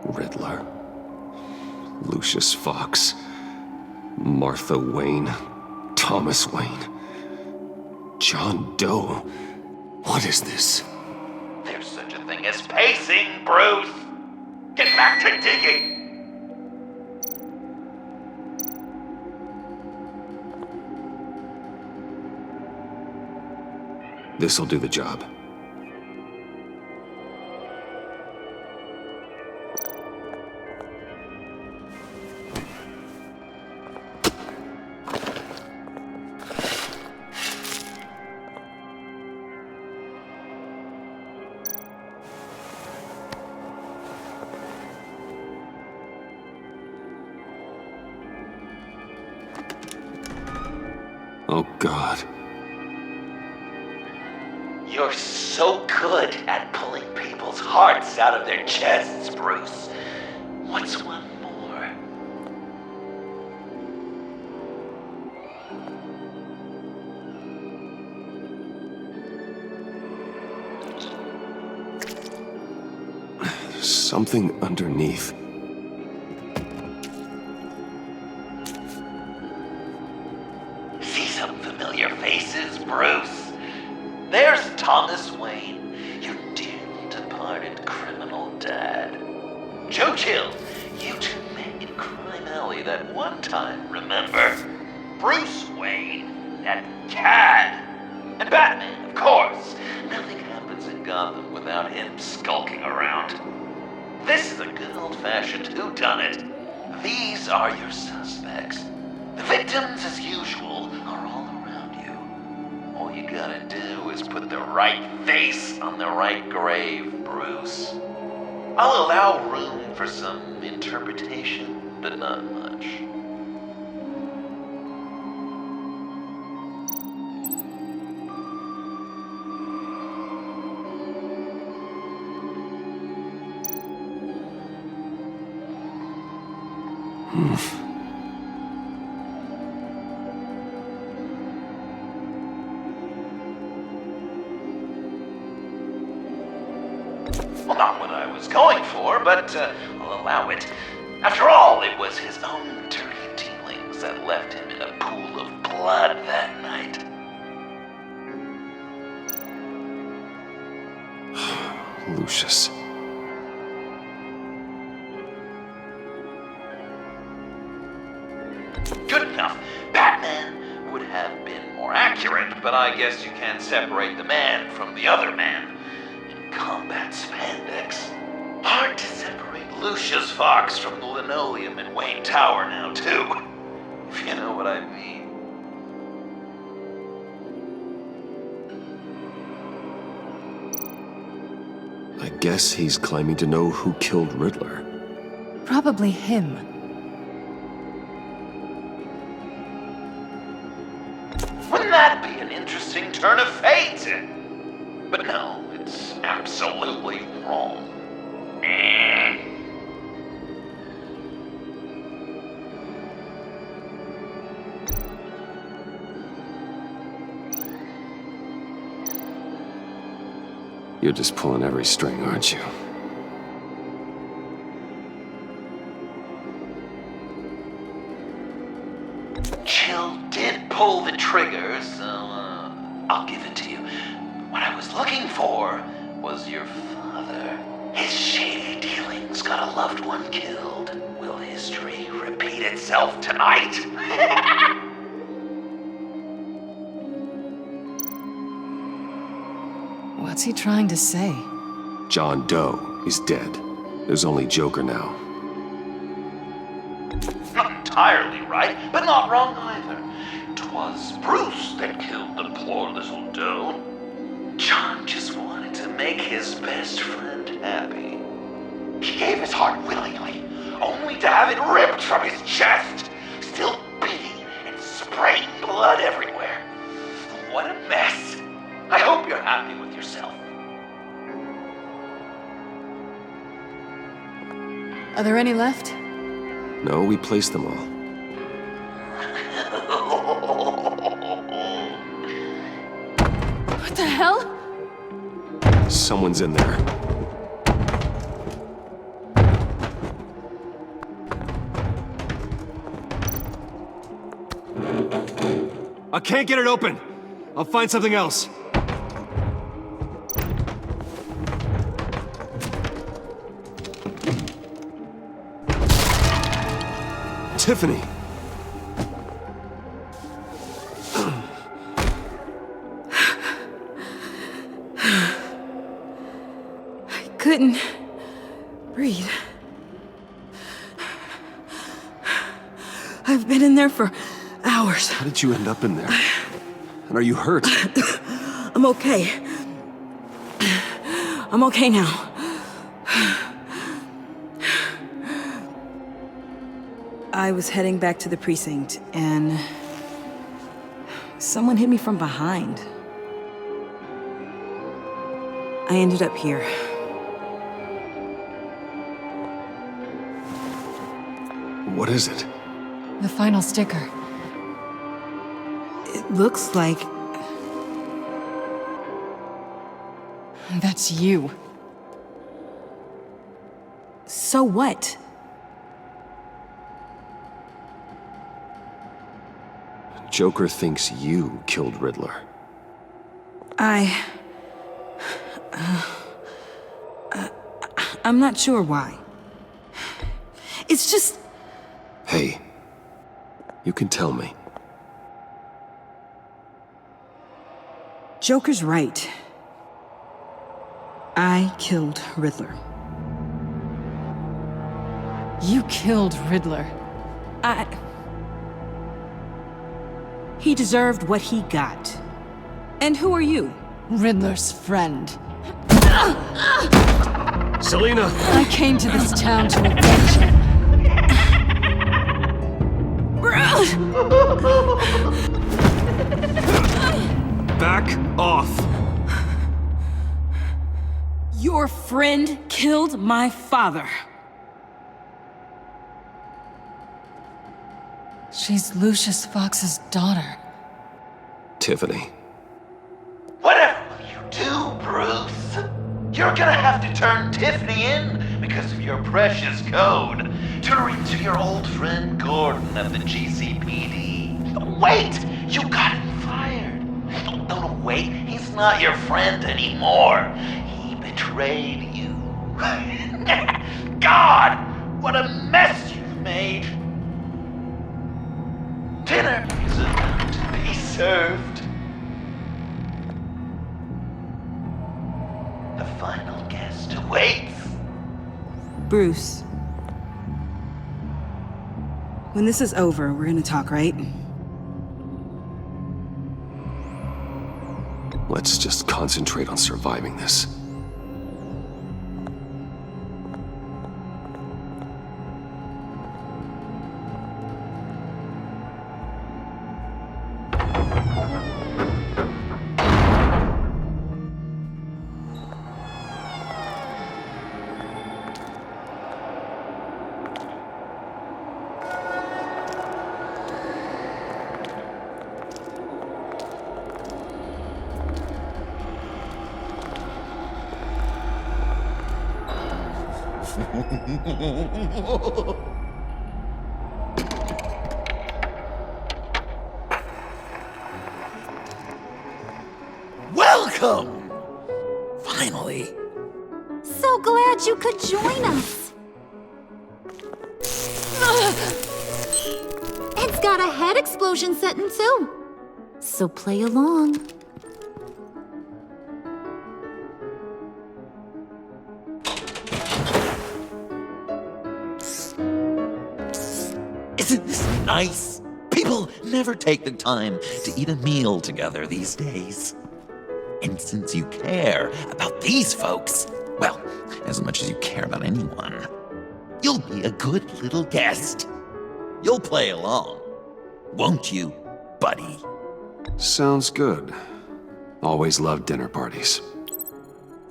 S7: Riddler. Lucius Fox. Martha Wayne. Thomas Wayne. John Doe. What is this?
S1: There's such a thing as pacing, Bruce! Get back to digging!
S7: This'll do the job. Oh, God.
S1: You're so good at pulling people's hearts out of their chests, Bruce. What's one more?
S7: There's something underneath.
S1: See some familiar faces, Bruce? There's Thomas Wayne, your dearly departed criminal dad. Joe Chill, you two met in Crime Alley that one time, remember? Bruce Wayne, that cad. And Batman, of course. Nothing happens in Gotham without him skulking around. This is a good old-fashioned whodunit. These are your suspects. The victims, as usual, are all around you. All you gotta do is put the right face on the right grave, Bruce. I'll allow room for some interpretation, but not much. Well, not what I was going for, but I'll allow it. After all, it was his own dirty dealings that left him in a pool of blood that night.
S7: Lucius.
S1: Good enough. Batman would have been more accurate, but I guess you can't separate the man from the other man. In combat spandex. Hard to separate Lucius Fox from the linoleum in Wayne Tower now, too. If you know what I mean.
S7: I guess he's claiming to know who killed Riddler.
S3: Probably him.
S1: Wouldn't that be an interesting turn of fate? But no, it's absolutely wrong.
S7: You're just pulling every string, aren't you?
S1: Chill did pull the trigger, so I'll give it to you. What I was looking for was your father. His shady dealings got a loved one killed. Will history repeat itself tonight?
S3: What's he trying to say?
S7: John Doe is dead. There's only Joker now.
S1: Not entirely right, but not wrong either. 'Twas Bruce that killed the poor little Doe. John just wanted to make his best friend happy. He gave his heart willingly, only to have it ripped from his chest, still beating and spraying blood everywhere. What a mess. I hope you're happy with yourself.
S3: Are there any left?
S7: No, we placed them all.
S3: What the hell?
S7: Someone's in there.
S11: I can't get it open. I'll find something else. Tiffany.
S17: I couldn't breathe. I've been in there for hours.
S11: How did you end up in there? And are you hurt?
S17: I'm okay. I'm okay now. I was heading back to the precinct, and someone hit me from behind. I ended up here.
S11: What is it?
S3: The final sticker.
S17: It looks like...
S3: That's you.
S17: So what?
S7: Joker thinks you killed Riddler.
S17: I'm not sure why. It's just...
S7: Hey, you can tell me.
S17: Joker's right. I killed Riddler.
S3: You killed Riddler.
S17: He deserved what he got. And who are you?
S3: Riddler's friend.
S11: Selina!
S3: I came to this town to avenge him.
S11: Back off!
S17: Your friend killed my father.
S3: She's Lucius Fox's daughter.
S7: Tiffany.
S1: Whatever will you do, Bruce? You're gonna have to turn Tiffany in because of your precious code. Turn her into your old friend Gordon at the GCPD. Wait! You got him fired. No, wait. He's not your friend anymore. He betrayed you. God! What a mess you've made! Dinner is about to be served. The final guest awaits.
S17: Bruce. When this is over, we're gonna talk, right?
S7: Let's just concentrate on surviving this.
S1: Welcome! Finally.
S9: So glad you could join us. It's got a head explosion setting too. So play along.
S1: Isn't this nice? People never take the time to eat a meal together these days. And since you care about these folks, well, as much as you care about anyone, you'll be a good little guest. You'll play along, won't you, buddy?
S7: Sounds good. Always loved dinner parties.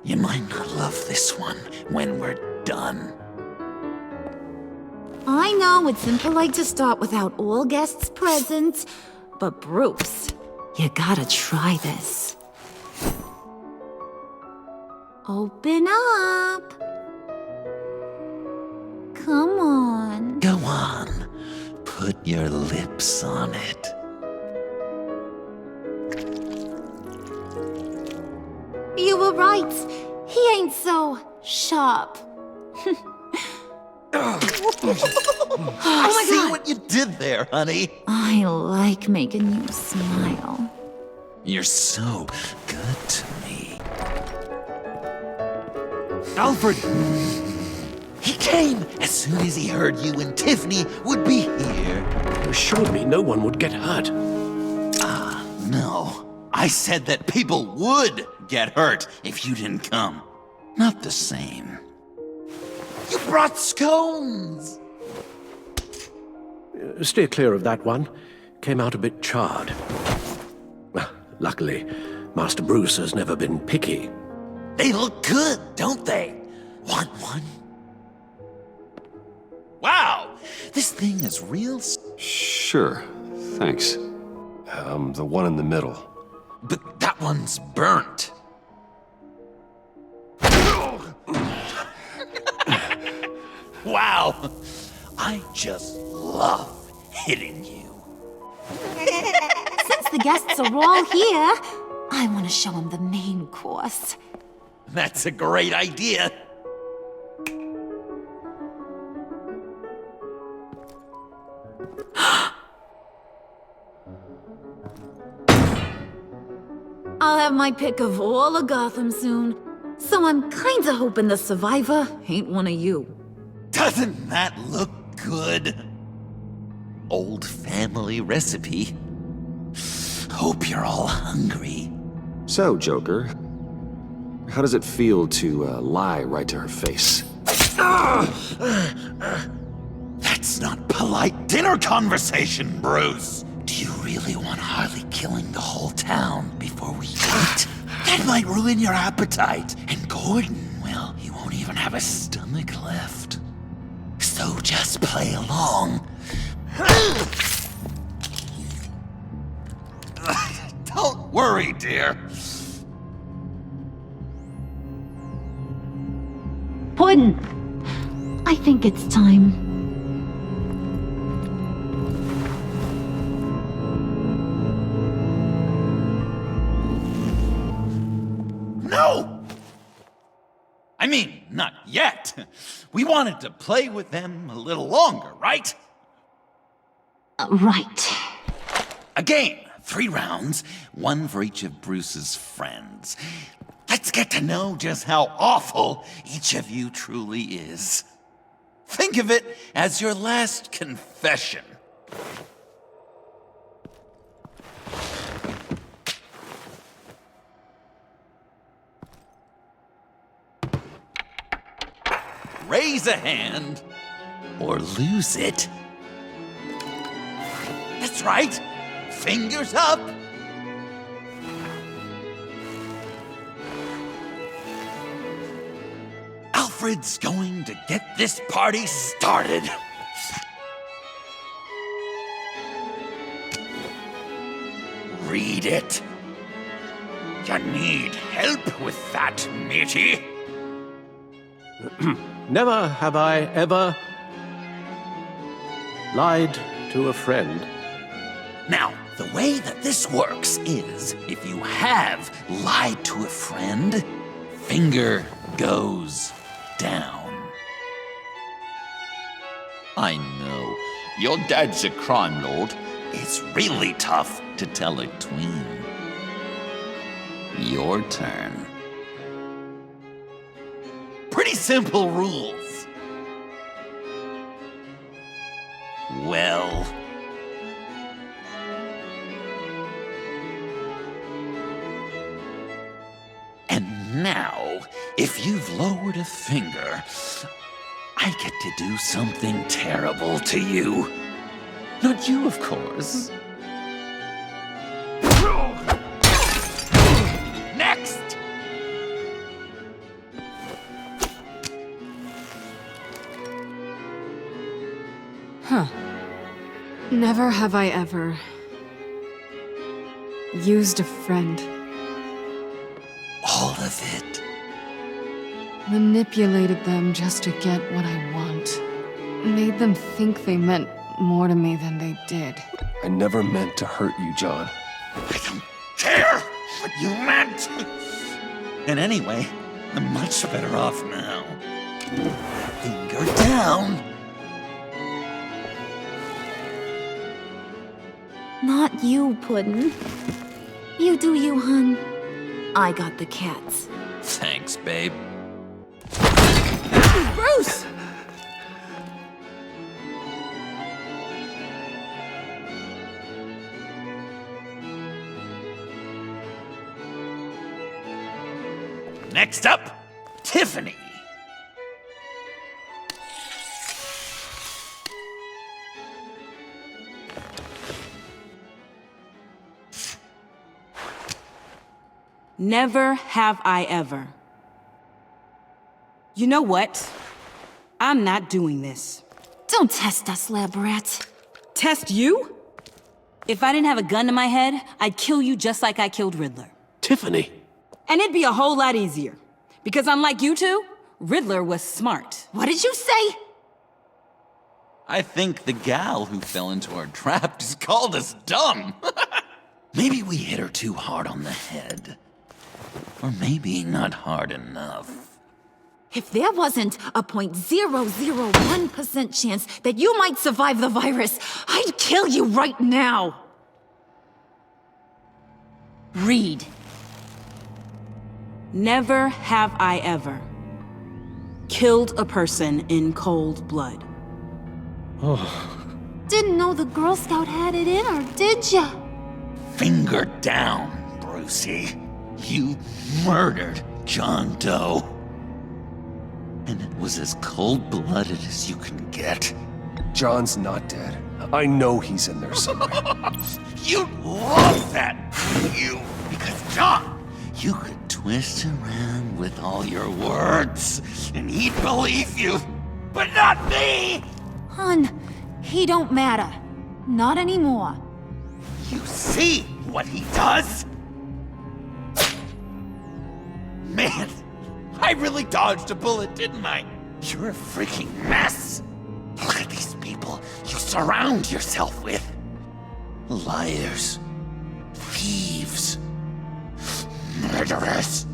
S1: You might not love this one when we're done.
S9: I know it's impolite to start without all guests present, but Bruce, you gotta try this. Open up. Come on.
S1: Go on. Put your lips on it.
S9: my
S1: See
S9: God.
S1: what you did there, honey?
S9: I like making you smile.
S1: You're so good to me.
S10: Alfred!
S1: He came as soon as he heard you and Tiffany would be here.
S10: You assured me no one would get hurt.
S1: No. I said that people would get hurt if you didn't come. Not the same. You brought scones!
S10: Steer clear of that one. Came out a bit charred. Luckily, Master Bruce has never been picky.
S1: They look good, don't they? Want one? Wow! This thing is real...
S11: Sure, thanks. The one in the middle.
S1: But that one's burnt. Wow! I just love hitting you.
S9: Since the guests are all here, I want to show them the main course.
S1: That's a great idea.
S9: I'll have my pick of all of Gotham soon, so I'm kinda hoping the survivor ain't one of you.
S1: Doesn't that look good? Old family recipe. Hope you're all hungry.
S7: So, Joker, how does it feel to lie right to her face?
S1: That's not polite dinner conversation, Bruce. Do you really want Harley killing the whole town before we eat? That might ruin your appetite. And Gordon, well, he won't even have a stomach left. So just play along. Don't worry, dear.
S9: Puddin', I think it's time.
S1: No! I mean, not yet. We wanted to play with them a little longer, right?
S9: Right.
S1: A game, 3 rounds, 1 for each of Bruce's friends. Let's get to know just how awful each of you truly is. Think of it as your last confession. Raise a hand, or lose it. That's right. Fingers up. Alfred's going to get this party started. Read it. You need help with that, matey?
S10: Never have I ever lied to a friend.
S1: Now, the way that this works is, if you have lied to a friend, finger goes down. I know, your dad's a crime lord. It's really tough to tell a tween. Your turn. Pretty simple rules. Well... And now, if you've lowered a finger, I get to do something terrible to you. Not you, of course. Next!
S3: Huh. Never have I ever used a friend.
S1: All of it.
S3: Manipulated them just to get what I want. Made them think they meant more to me than they did.
S11: I never meant to hurt you, John.
S1: I don't care what you meant. And anyway, I'm much better off now. Finger down.
S9: Not you, Puddin'. You do you, hun. I got the cats.
S1: Thanks, babe.
S17: Bruce!
S1: Next up, Tiffany.
S17: Never have I ever. You know what? I'm not doing this.
S9: Don't test us, lab rat.
S17: Test you? If I didn't have a gun to my head, I'd kill you just like I killed Riddler.
S10: Tiffany.
S17: And it'd be a whole lot easier. Because unlike you two, Riddler was smart.
S9: What did you say?
S1: I think the gal who fell into our trap just called us dumb. Maybe we hit her too hard on the head. Or maybe not hard enough.
S9: If there wasn't a 0.001% chance that you might survive the virus, I'd kill you right now. Read.
S17: Never have I ever killed a person in cold blood.
S9: Didn't know the Girl Scout had it in her, did ya?
S1: Finger down, Brucey. You murdered John Doe. And it was as cold-blooded as you can get.
S11: John's not dead. I know he's in there somewhere.
S1: You'd love that, you. Because, John, you could twist around with all your words, and he'd believe you. But not me!
S9: Hun, he don't matter. Not anymore.
S1: You see what he does? Man, I really dodged a bullet, didn't I? You're a freaking mess. Look at these people you surround yourself with. Liars, thieves, murderers.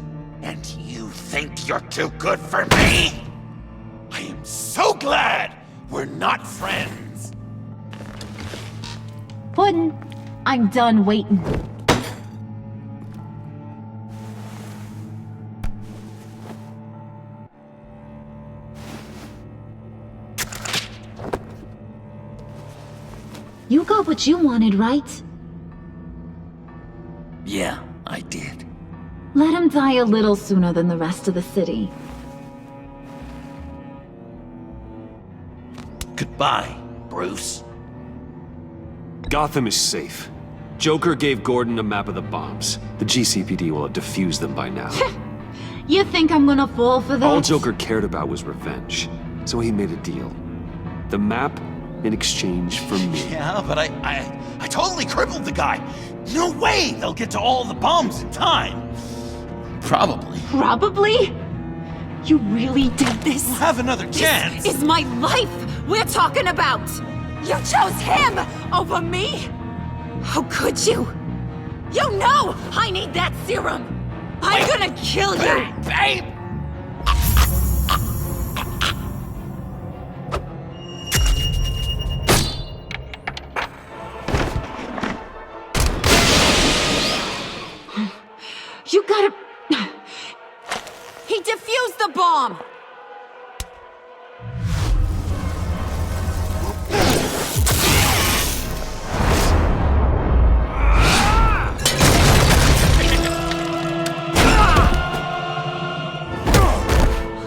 S1: And you think you're too good for me? I am so glad we're not friends.
S9: Puddin', I'm done waiting. You got what you wanted, right?
S1: Yeah, I did.
S9: Let him die a little sooner than the rest of the city.
S1: Goodbye, Bruce.
S7: Gotham is safe. Joker gave Gordon a map of the bombs. The GCPD will have defused them by now.
S9: You think I'm gonna fall for that?
S7: All Joker cared about was revenge, so he made a deal. The map in exchange for me.
S1: Yeah, but I totally crippled the guy. No way they'll get to all the bombs in time. Probably.
S9: Probably? You really did this?
S1: We'll have another chance.
S9: This is my life we're talking about. You chose him over me? How could you? You know I need that serum. I'm gonna kill you.
S1: Babe!
S9: You gotta... He defused the bomb!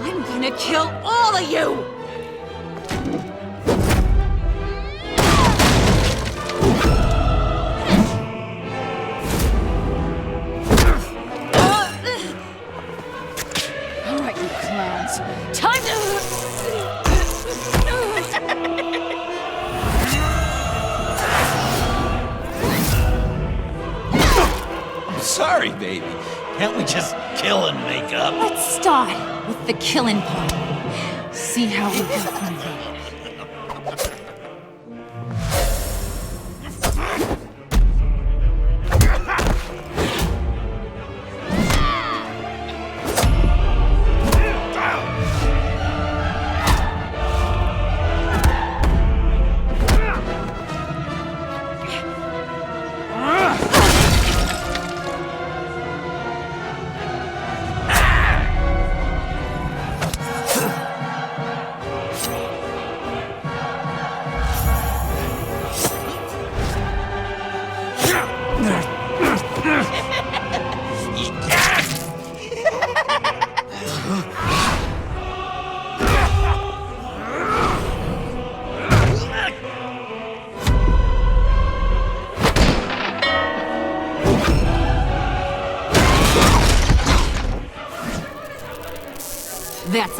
S9: I'm gonna kill all of you!
S3: Time to...
S1: I'm sorry, baby. Can't we just kill and make up?
S9: Let's start with the killing part. See how we go from there.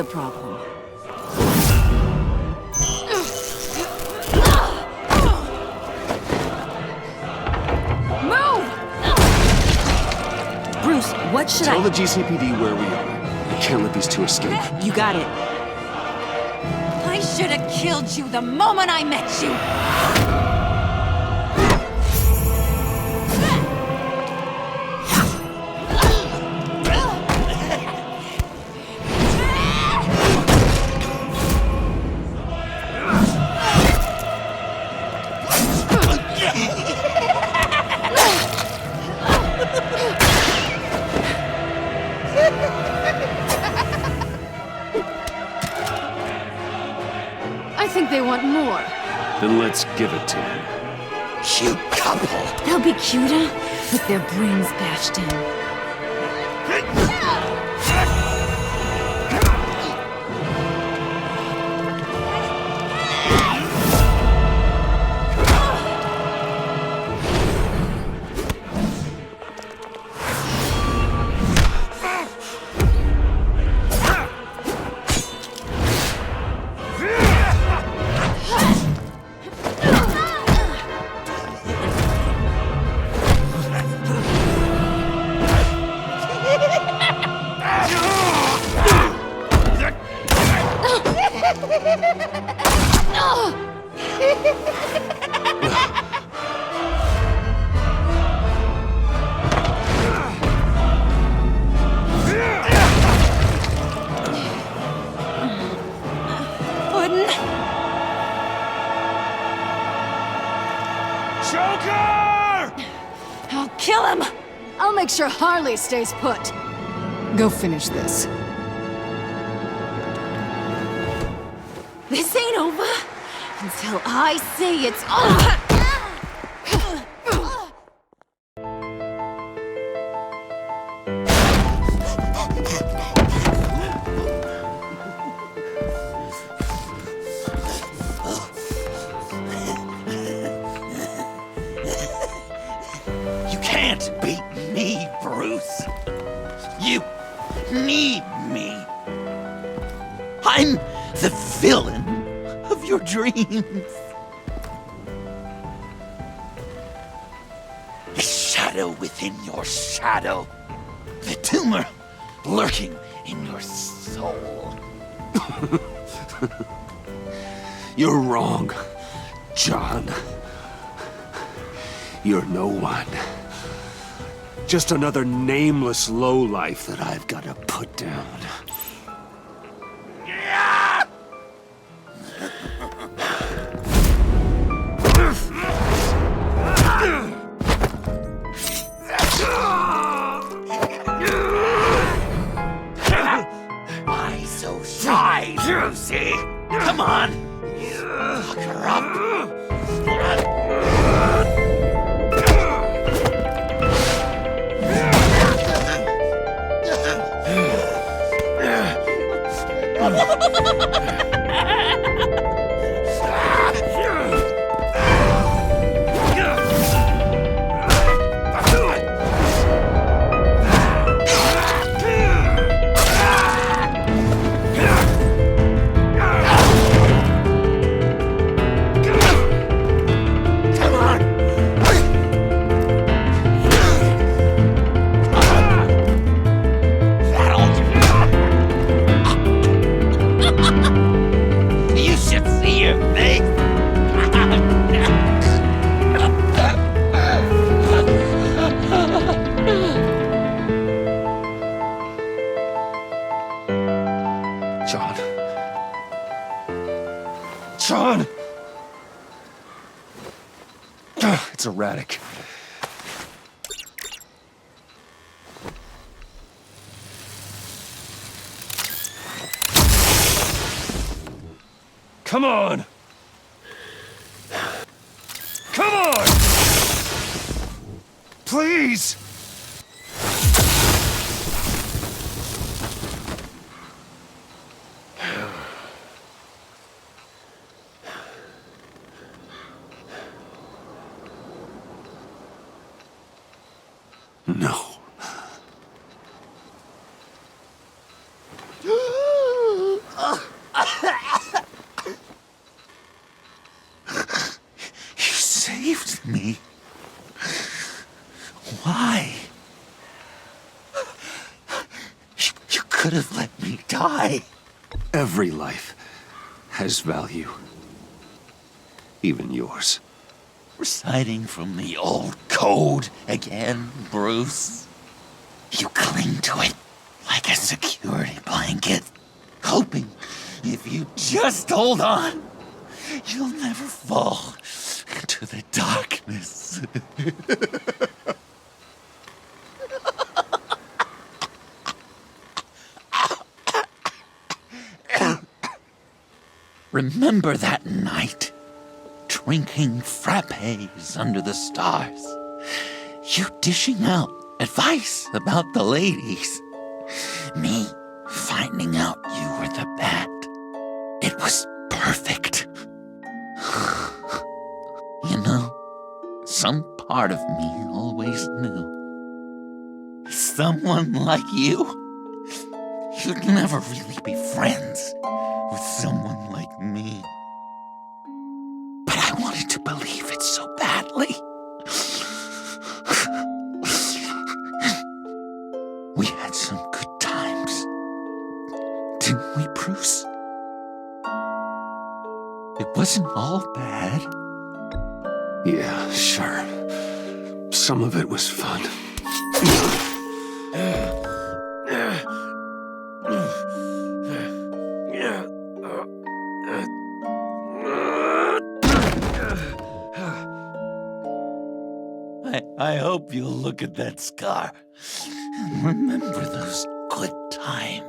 S9: a problem. Move! Bruce, what should
S7: Tell the GCPD where we are. We can't let these two escape.
S17: You got it.
S9: I should have killed you the moment I met you!
S3: I think they want more.
S7: Then let's give it to them.
S2: Cute couple.
S9: They'll be cuter with their brains bashed in.
S3: I'll kill him! I'll make sure Harley stays put. Go finish this.
S9: This ain't over until I say it's over!
S1: You can't beat me, Bruce. You need me. I'm the villain of your dreams. The shadow within your shadow. The tumor lurking in your soul.
S7: You're wrong, John. You're no one. Just another nameless lowlife that I've got to put down.
S1: Why so shy, Brucey? Come on. Lock her up. You should see your face.
S7: John. John! It's erratic. Come on! Come on! Please! No.
S1: could have let me die.
S7: Every life has value. Even yours.
S1: Reciting from the old code again, Bruce. You cling to it like a security blanket, hoping if you just hold on, you'll never fall into the darkness. Remember that night, drinking frappes under the stars, you dishing out advice about the ladies, me finding out you were the bat. It was perfect. You know, some part of me always knew. Someone like you, you'd never really be friends with someone like me. But I wanted to believe it so badly. We had some good times, didn't we, Bruce? It wasn't all bad.
S7: Yeah, sure. Some of it was fun.
S1: I hope you'll look at that scar and remember those good times.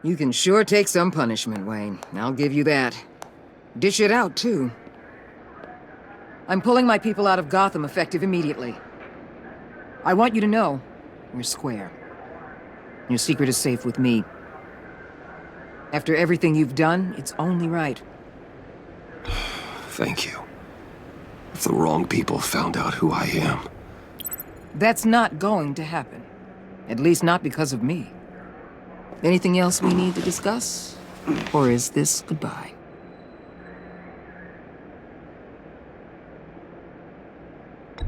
S14: You can sure take some punishment, Wayne. I'll give you that. Dish it out, too. I'm pulling my people out of Gotham effective immediately. I want you to know, we're square. Your secret is safe with me. After everything you've done, it's only right.
S7: Thank you. If the wrong people found out who I am...
S14: That's not going to happen. At least not because of me. Anything else we need to discuss? Or is this goodbye?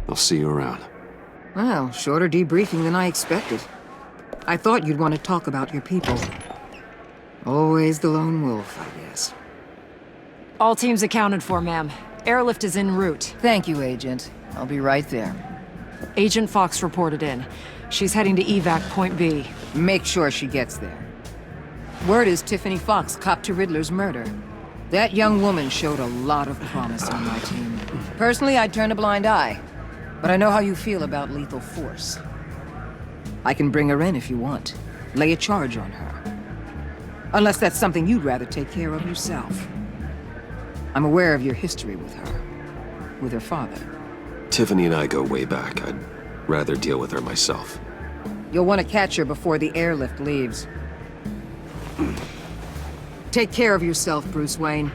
S7: I'll see you around.
S14: Well, shorter debriefing than I expected. I thought you'd want to talk about your people. Always the lone wolf, I guess.
S3: All teams accounted for, ma'am. Airlift is en route.
S14: Thank you, Agent. I'll be right there.
S3: Agent Fox reported in. She's heading to evac Point B.
S14: Make sure she gets there. Word is Tiffany Fox copped to Riddler's murder. That young woman showed a lot of promise on my team. Personally, I'd turn a blind eye. But I know how you feel about lethal force. I can bring her in if you want. Lay a charge on her. Unless that's something you'd rather take care of yourself. I'm aware of your history with her. With her father.
S7: Tiffany and I go way back. I'd rather deal with her myself.
S14: You'll want to catch her before the airlift leaves. Take care of yourself, Bruce Wayne.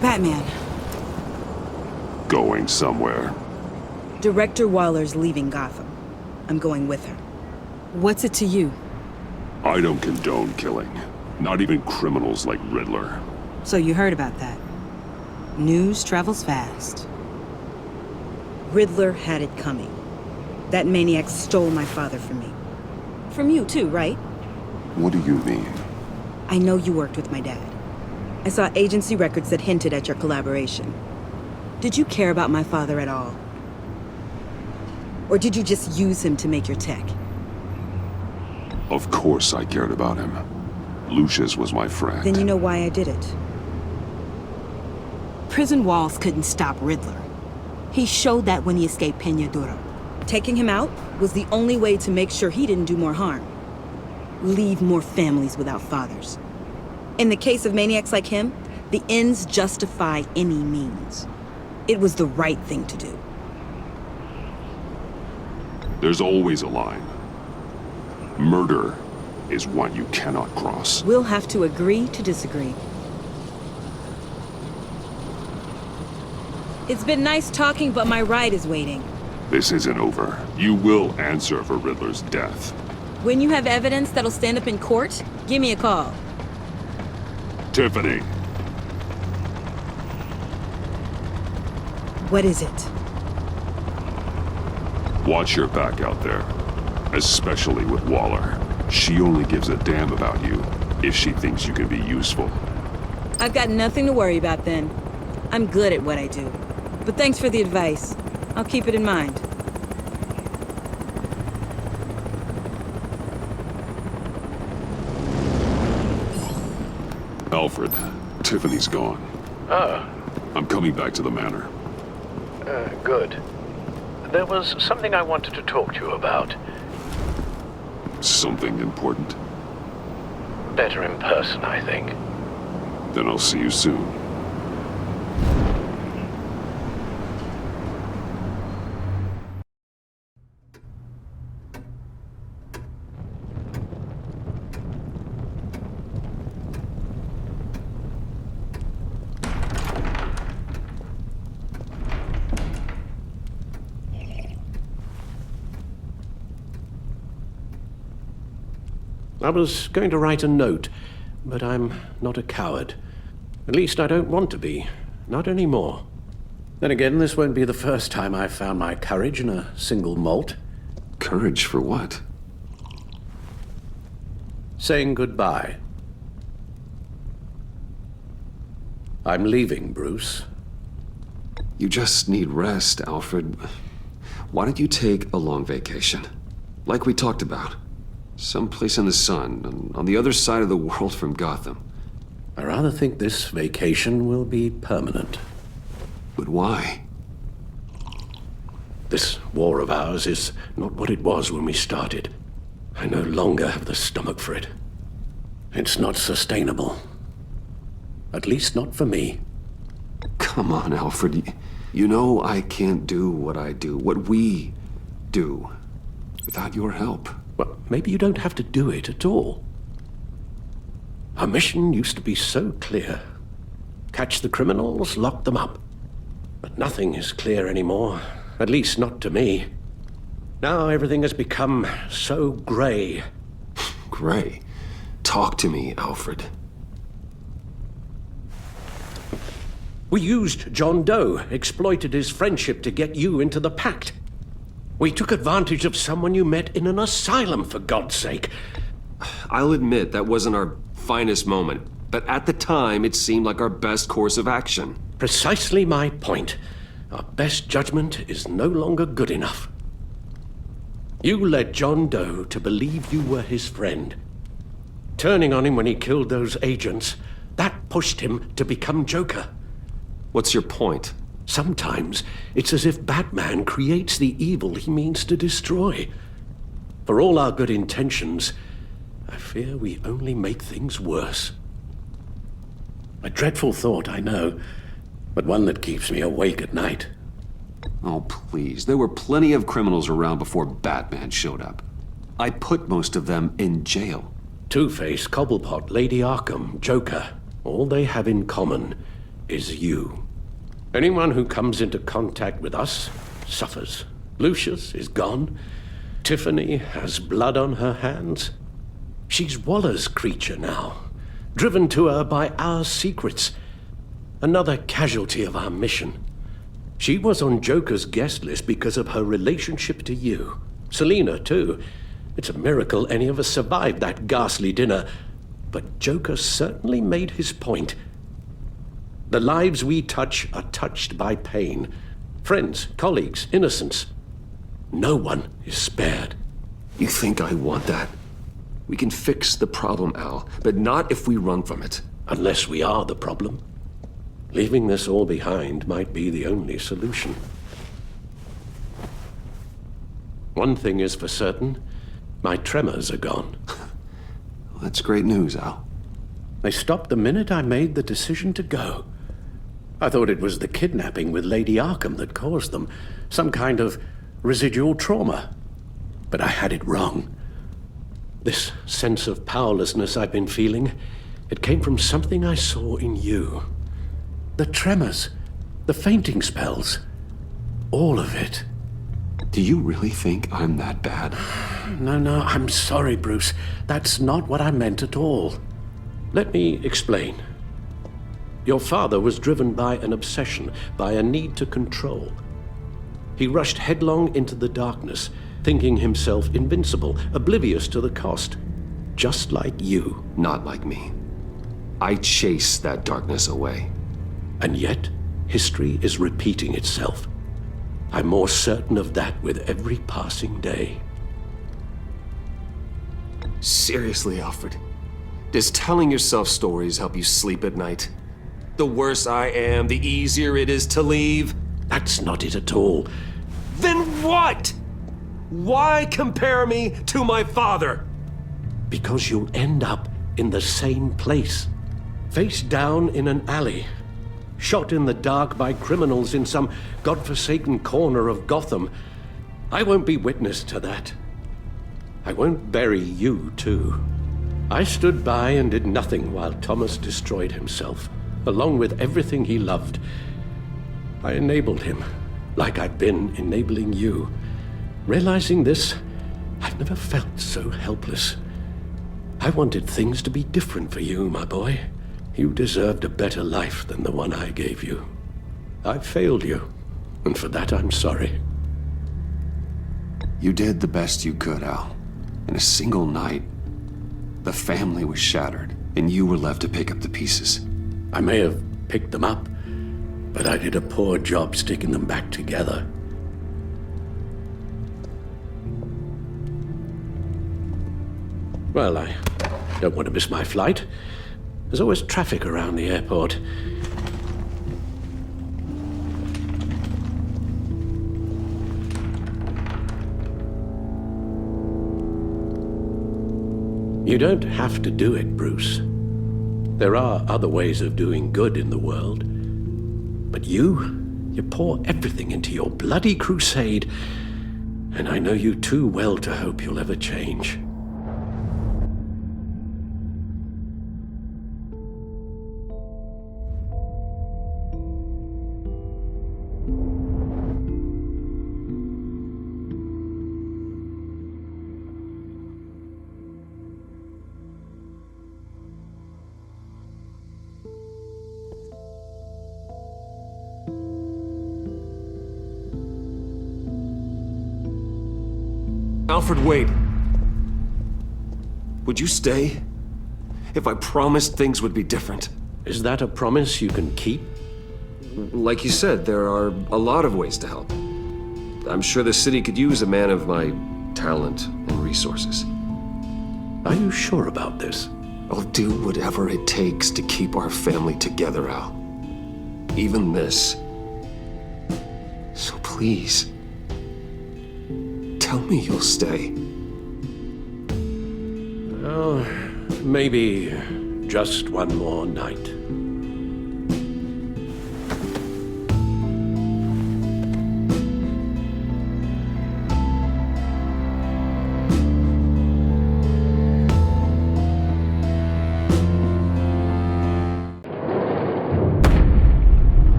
S17: Batman,
S4: going somewhere.
S17: Director Waller's leaving Gotham. I'm going with her. What's it to you?
S4: I don't condone killing. Not even criminals like Riddler.
S17: So you heard about that. News travels fast. Riddler had it coming. That maniac stole my father from me. From you too, right?
S4: What do you mean?
S17: I know you worked with my dad. I saw agency records that hinted at your collaboration. Did you care about my father at all? Or did you just use him to make your tech?
S4: Of course I cared about him. Lucius was my friend.
S17: Then you know why I did it. Prison walls couldn't stop Riddler. He showed that when he escaped Peñaduro. Taking him out was the only way to make sure he didn't do more harm. Leave more families without fathers. In the case of maniacs like him, the ends justify any means. It was the right thing to do.
S4: There's always a line. Murder is one you cannot cross.
S17: We'll have to agree to disagree. It's been nice talking, but my ride is waiting.
S4: This isn't over. You will answer for Riddler's death.
S17: When you have evidence that'll stand up in court, give me a call.
S4: Tiffany.
S17: What is it?
S4: Watch your back out there. Especially with Waller. She only gives a damn about you if she thinks you can be useful.
S17: I've got nothing to worry about then. I'm good at what I do. But thanks for the advice. I'll keep it in mind.
S4: Alfred, Tiffany's gone.
S12: Ah.
S4: I'm coming back to the manor.
S12: Good. There was something I wanted to talk to you about.
S4: Something important?
S12: Better in person, I think.
S4: Then I'll see you soon.
S12: I was going to write a note, but I'm not a coward. At least I don't want to be. Not anymore. Then again, this won't be the first time I've found my courage in a single malt.
S7: Courage for what?
S12: Saying goodbye. I'm leaving, Bruce.
S7: You just need rest, Alfred. Why don't you take a long vacation? Like we talked about. Someplace in the sun, on the other side of the world from Gotham.
S12: I rather think this vacation will be permanent.
S7: But why?
S12: This war of ours is not what it was when we started. I no longer have the stomach for it. It's not sustainable. At least not for me.
S7: Come on, Alfred. You know I can't do what I do, what we do, without your help.
S12: Well, maybe you don't have to do it at all. Our mission used to be so clear. Catch the criminals, lock them up. But nothing is clear anymore, at least not to me. Now everything has become so gray.
S7: Gray? Talk to me, Alfred.
S12: We used John Doe, exploited his friendship to get you into the pact. We took advantage of someone you met in an asylum, for God's sake.
S7: I'll admit that wasn't our finest moment, but at the time it seemed like our best course of action.
S12: Precisely my point. Our best judgment is no longer good enough. You led John Doe to believe you were his friend. Turning on him when he killed those agents, that pushed him to become Joker.
S7: What's your point?
S12: Sometimes it's as if Batman creates the evil he means to destroy. For all our good intentions, I fear we only make things worse. A dreadful thought, I know, but one that keeps me awake at night.
S7: Oh, please. There were plenty of criminals around before Batman showed up. I put most of them in jail.
S12: Two-Face, Cobblepot, Lady Arkham, Joker. All they have in common is you. Anyone who comes into contact with us suffers. Lucius is gone. Tiffany has blood on her hands. She's Waller's creature now, driven to her by our secrets. Another casualty of our mission. She was on Joker's guest list because of her relationship to you. Selina, too. It's a miracle any of us survived that ghastly dinner. But Joker certainly made his point. The lives we touch are touched by pain. Friends, colleagues, innocents. No one is spared.
S7: You think I want that? We can fix the problem, Al, but not if we run from it.
S12: Unless we are the problem. Leaving this all behind might be the only solution. One thing is for certain, my tremors are gone.
S7: Well, that's great news, Al.
S12: They stopped the minute I made the decision to go. I thought it was the kidnapping with Lady Arkham that caused them, some kind of residual trauma. But I had it wrong. This sense of powerlessness I've been feeling, it came from something I saw in you. The tremors, the fainting spells, all of it.
S7: Do you really think I'm that bad?
S12: No, I'm sorry, Bruce. That's not what I meant at all. Let me explain. Your father was driven by an obsession, by a need to control. He rushed headlong into the darkness, thinking himself invincible, oblivious to the cost. Just like you.
S7: Not like me. I chase that darkness away.
S12: And yet, history is repeating itself. I'm more certain of that with every passing day.
S7: Seriously, Alfred. Does telling yourself stories help you sleep at night? The worse I am, the easier it is to leave?
S12: That's not it at all.
S7: Then what? Why compare me to my father?
S12: Because you'll end up in the same place. Face down in an alley. Shot in the dark by criminals in some godforsaken corner of Gotham. I won't be witness to that. I won't bury you, too. I stood by and did nothing while Thomas destroyed himself, along with everything he loved. I enabled him, like I've been enabling you. Realizing this, I've never felt so helpless. I wanted things to be different for you, my boy. You deserved a better life than the one I gave you. I failed you, and for that I'm sorry.
S7: You did the best you could, Al. In a single night, the family was shattered, and you were left to pick up the pieces.
S12: I may have picked them up, but I did a poor job sticking them back together. Well, I don't want to miss my flight. There's always traffic around the airport. You don't have to do it, Bruce. There are other ways of doing good in the world. But you pour everything into your bloody crusade, and I know you too well to hope you'll ever change.
S7: Alfred, wait. Would you stay? If I promised things would be different.
S12: Is that a promise you can keep?
S7: Like you said, there are a lot of ways to help. I'm sure the city could use a man of my talent and resources.
S12: Are you sure about this?
S7: I'll do whatever it takes to keep our family together, Al. Even this. So please, tell me you'll stay.
S12: Oh, maybe just one more night.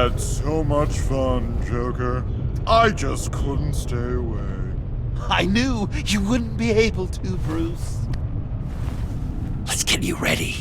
S18: had so much fun, Joker. I just couldn't stay away.
S10: I knew you wouldn't be able to, Bruce. Let's get you ready.